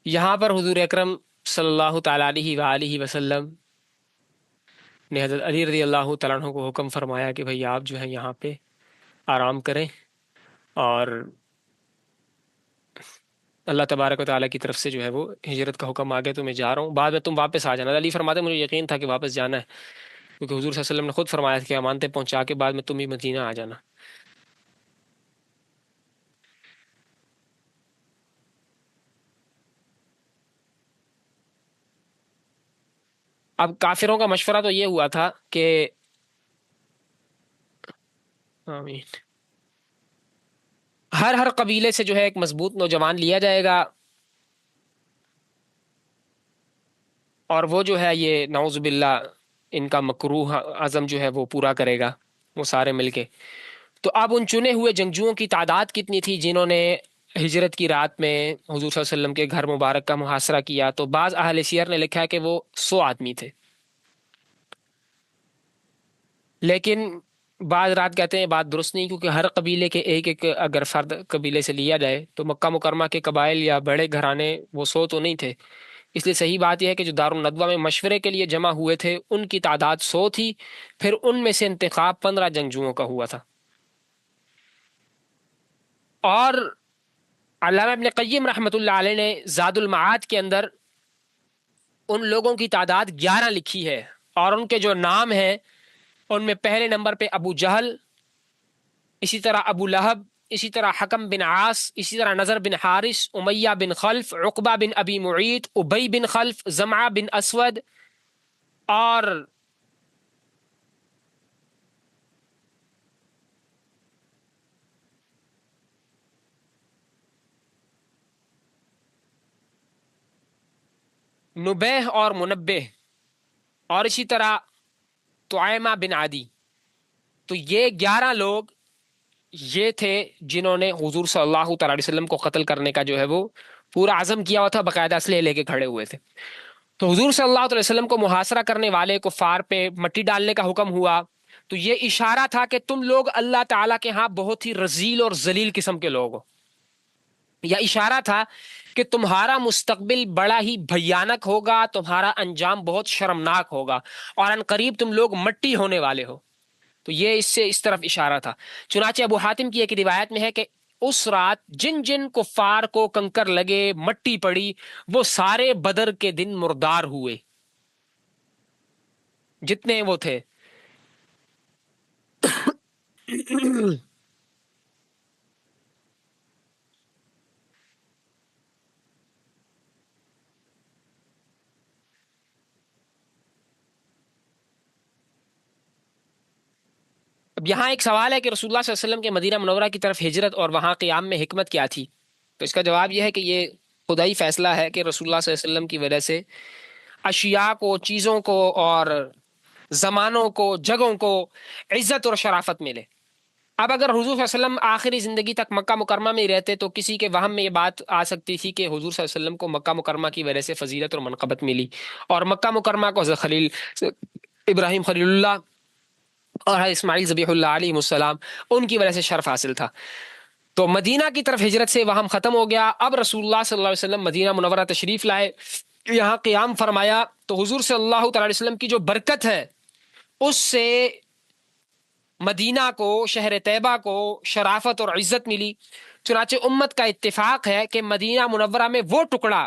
یہاں پر حضور اکرم صلی اللہ تعالیٰ علیہ وآلہ وسلم نے حضرت علی رضی اللہ تعالیٰ عنہ کو حکم فرمایا کہ بھئی آپ جو ہے یہاں پہ آرام کریں، اور اللہ تبارک و تعالیٰ کی طرف سے جو ہے وہ ہجرت کا حکم آ گیا، تو میں جا رہا ہوں، بعد میں تم واپس آ جانا. علی فرماتے مجھے یقین تھا کہ واپس جانا ہے، کیونکہ حضور صلی اللہ علیہ وسلم نے خود فرمایا تھا کہ امانتیں پہنچا کے بعد میں تم ہی مدینہ آ جانا. اب کافروں کا مشورہ تو یہ ہوا تھا کہ آمین، ہر قبیلے سے جو ہے ایک مضبوط نوجوان لیا جائے گا، اور وہ جو ہے یہ نعوذ باللہ ان کا مکروہ عزم جو ہے وہ پورا کرے گا، وہ سارے مل کے. تو اب ان چنے ہوئے جنگجوؤں کی تعداد کتنی تھی جنہوں نے ہجرت کی رات میں حضور صلی اللہ علیہ وسلم کے گھر مبارک کا محاصرہ کیا؟ تو بعض اہل سیر نے لکھا ہے کہ وہ 100 آدمی تھے. لیکن بعض رات کہتے ہیں بات درست نہیں، کیونکہ ہر قبیلے کے ایک ایک اگر فرد قبیلے سے لیا جائے تو مکہ مکرمہ کے قبائل یا بڑے گھرانے وہ 100 تو نہیں تھے. اس لیے صحیح بات یہ ہے کہ جو دارالندوہ میں مشورے کے لیے جمع ہوئے تھے ان کی تعداد 100 تھی. پھر ان میں سے انتخاب 15 جنگجوؤں کا ہوا تھا. اور علامہ ابن قیم رحمۃ اللہ علیہ نے زاد المعاد کے اندر ان لوگوں کی تعداد 11 لکھی ہے، اور ان کے جو نام ہیں ان میں پہلے نمبر پہ ابو جہل، اسی طرح ابو لہب، اسی طرح حکم بن عاص، اسی طرح نظر بن حارث، امیہ بن خلف، عقبہ بن ابی معیط، ابی بن خلف، زمعہ بن اسود، اور نبیہ اور منبہ، اور اسی طرح طعیمہ بن عدی. تو یہ 11 لوگ یہ تھے جنہوں نے حضور صلی اللہ تعالی علیہ وسلم کو قتل کرنے کا جو ہے وہ پورا عزم کیا ہوا تھا، باقاعدہ اسلحے لے کے کھڑے ہوئے تھے. تو حضور صلی اللہ علیہ وسلم کو محاصرہ کرنے والے کفار پہ مٹی ڈالنے کا حکم ہوا. تو یہ اشارہ تھا کہ تم لوگ اللہ تعالیٰ کے ہاں بہت ہی رذیل اور ذلیل قسم کے لوگ ہو، یا اشارہ تھا کہ تمہارا مستقبل بڑا ہی بھیانک ہوگا، تمہارا انجام بہت شرمناک ہوگا، اور ان قریب تم لوگ مٹی ہونے والے ہو. تو یہ اس سے اس طرف اشارہ تھا. چنانچہ ابو حاتم کی ایک روایت میں ہے کہ اس رات جن جن کفار کو کنکر لگے، مٹی پڑی، وہ سارے بدر کے دن مردار ہوئے، جتنے وہ تھے. اب یہاں ایک سوال ہے کہ رسول اللہ صلی اللہ علیہ وسلم کے مدینہ منورہ کی طرف ہجرت اور وہاں قیام میں حکمت کیا تھی؟ تو اس کا جواب یہ ہے کہ یہ خدائی فیصلہ ہے کہ رسول اللہ صلی اللہ علیہ وسلم کی وجہ سے اشیاء کو، چیزوں کو، اور زمانوں کو، جگہوں کو عزت اور شرافت ملے. اب اگر حضور صلی اللہ علیہ وسلم آخری زندگی تک مکہ مکرمہ میں ہی رہتے تو کسی کے وہم میں یہ بات آ سکتی تھی کہ حضور صلی اللہ علیہ وسلم کو مکہ مکرمہ کی وجہ سے فضیلت اور منقبت ملی، اور مکہ مکرمہ کو حضرت خلیل ابراہیم خلیل اللہ اور حضرت اسماعیل ذبیح اللہ علیہ السلام ان کی وجہ سے شرف حاصل تھا. تو مدینہ کی طرف ہجرت سے وہم ختم ہو گیا. اب رسول اللہ صلی اللہ علیہ وسلم مدینہ منورہ تشریف لائے، یہاں قیام فرمایا. تو حضور صلی اللہ تعالی علیہ وسلم کی جو برکت ہے اس سے مدینہ کو، شہر طیبہ کو شرافت اور عزت ملی. چنانچہ امت کا اتفاق ہے کہ مدینہ منورہ میں وہ ٹکڑا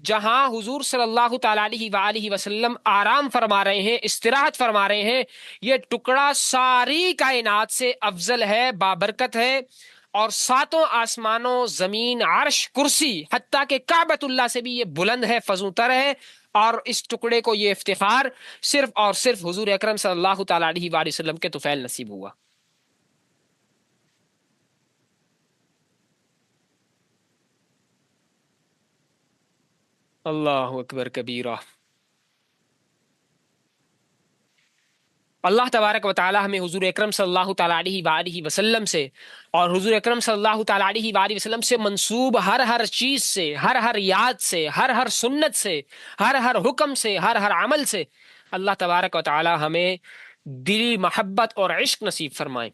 جہاں حضور صلی اللہ تعالی علیہ وآلہ وسلم آرام فرما رہے ہیں، استراحت فرما رہے ہیں، یہ ٹکڑا ساری کائنات سے افضل ہے، بابرکت ہے، اور ساتوں آسمانوں، زمین، عرش، کرسی، حتیٰ کہ کعبۃ اللہ سے بھی یہ بلند ہے، فزوں تر ہے، اور اس ٹکڑے کو یہ افتخار صرف اور صرف حضور اکرم صلی اللہ تعالی علیہ وآلہ وسلم کے طفیل نصیب ہوا۔ اللہ اکبر کبیرہ۔ اللہ تبارک و تعالی ہمیں حضور اکرم صلی اللہ تعالی علیہ وآلہ وسلم سے اور حضور اکرم صلی اللہ تعالی علیہ وآلہ وسلم سے منسوب ہر چیز سے، ہر یاد سے، ہر سنت سے، ہر حکم سے، ہر عمل سے اللہ تبارک و تعالی ہمیں دلی محبت اور عشق نصیب فرمائے۔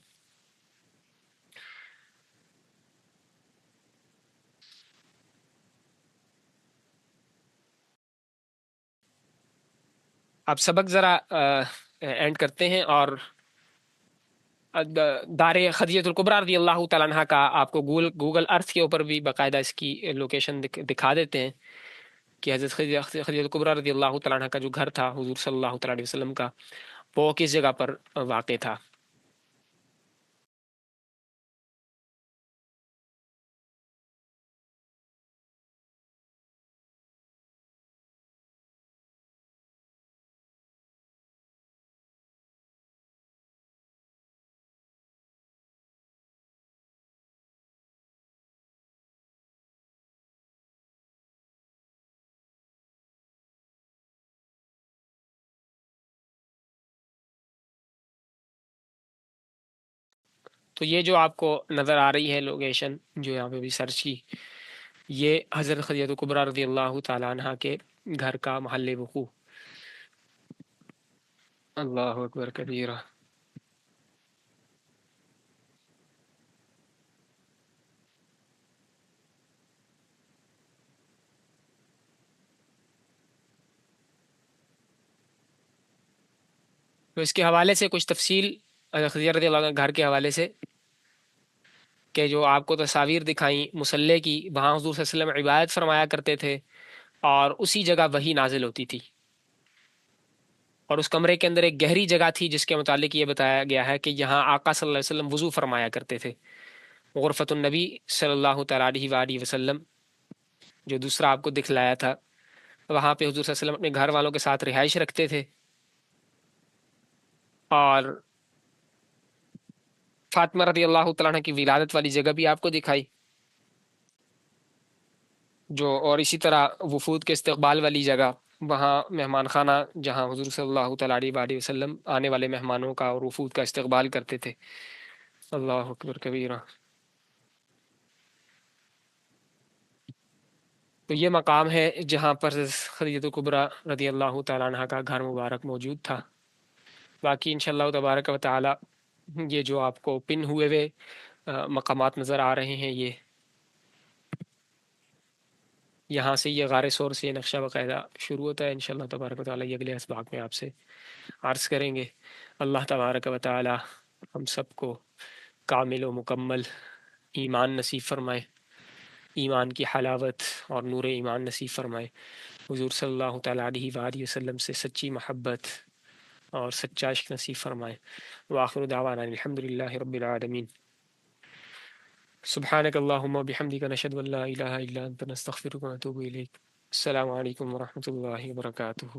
اب سبق ذرا اینڈ کرتے ہیں، اور دار خدیجہ الکبریٰ رضی اللہ تعالیٰ عنہ کا آپ کو گوگل ارتھ کے اوپر بھی باقاعدہ اس کی لوکیشن دکھا دیتے ہیں کہ حضرت خدیجہ الکبریٰ رضی اللہ تعالیٰ عنہ کا جو گھر تھا حضور صلی اللہ تعالیٰ علیہ وسلم کا، وہ کس جگہ پر واقع تھا۔ تو یہ جو آپ کو نظر آ رہی ہے لوکیشن جو یہاں پہ بھی سرچ کی، یہ حضرت خدیجہ الکبریٰ رضی اللہ تعالیٰ عنہ کے گھر کا محل وقوع۔ اللہ اکبر کبیرہ۔ تو اس کے حوالے سے کچھ تفصیل حضرت خدیجہ رضی اللہ عنہ کے گھر کے حوالے سے، کہ جو آپ کو تصاویر دکھائیں مصلی کی، وہاں حضور صلی اللہ علیہ وسلم عبادت فرمایا کرتے تھے، اور اسی جگہ وحی نازل ہوتی تھی، اور اس کمرے کے اندر ایک گہری جگہ تھی جس کے متعلق یہ بتایا گیا ہے کہ یہاں آقا صلی اللہ علیہ وسلم وضو فرمایا کرتے تھے۔ غرفۃ النبی صلی اللہ تعالیٰ علیہ وآلہ وسلم جو دوسرا آپ کو دکھلایا تھا، وہاں پہ حضور صلی اللہ علیہ وسلم اپنے گھر والوں کے ساتھ رہائش رکھتے تھے، اور فاطمہ رضی اللہ تعالیٰ عنہ کی ولادت والی جگہ بھی آپ کو دکھائی جو، اور اسی طرح وفود کے استقبال والی جگہ، وہاں مہمان خانہ جہاں حضور صلی اللہ تعالیٰ علیہ وآلہ وسلم آنے والے مہمانوں کا اور وفود کا استقبال کرتے تھے۔ اللہ اکبر کبیرہ۔ تو یہ مقام ہے جہاں پر خدیجہ کبریٰ رضی اللہ تعالیٰ عنہ کا گھر مبارک موجود تھا۔ باقی انشاءاللہ تبارک و تعالی یہ جو آپ کو پن ہوئے ہوئے مقامات نظر آ رہے ہیں، یہ یہاں سے یہ غار سور سے یہ نقشہ باقاعدہ شروع ہوتا ہے۔ انشاءاللہ تبارک و تعالی یہ اگلے اسباق میں آپ سے عرض کریں گے۔ اللہ تبارک و تعالی ہم سب کو کامل و مکمل ایمان نصیب فرمائے، ایمان کی حلاوت اور نور ایمان نصیب فرمائے، حضور صلی اللہ تعالیٰ علیہ وآلہ وسلم سے سچی محبت اور سچا عشق نصیب فرمائے۔ وآخر دعوانا الحمد للہ رب العالمین۔ سبحانک اللہم وبحمدک نشہد ان لا الہ الا انت نستغفرک ونتوب الیک۔ السلام علیکم ورحمۃ اللہ وبرکاتہ۔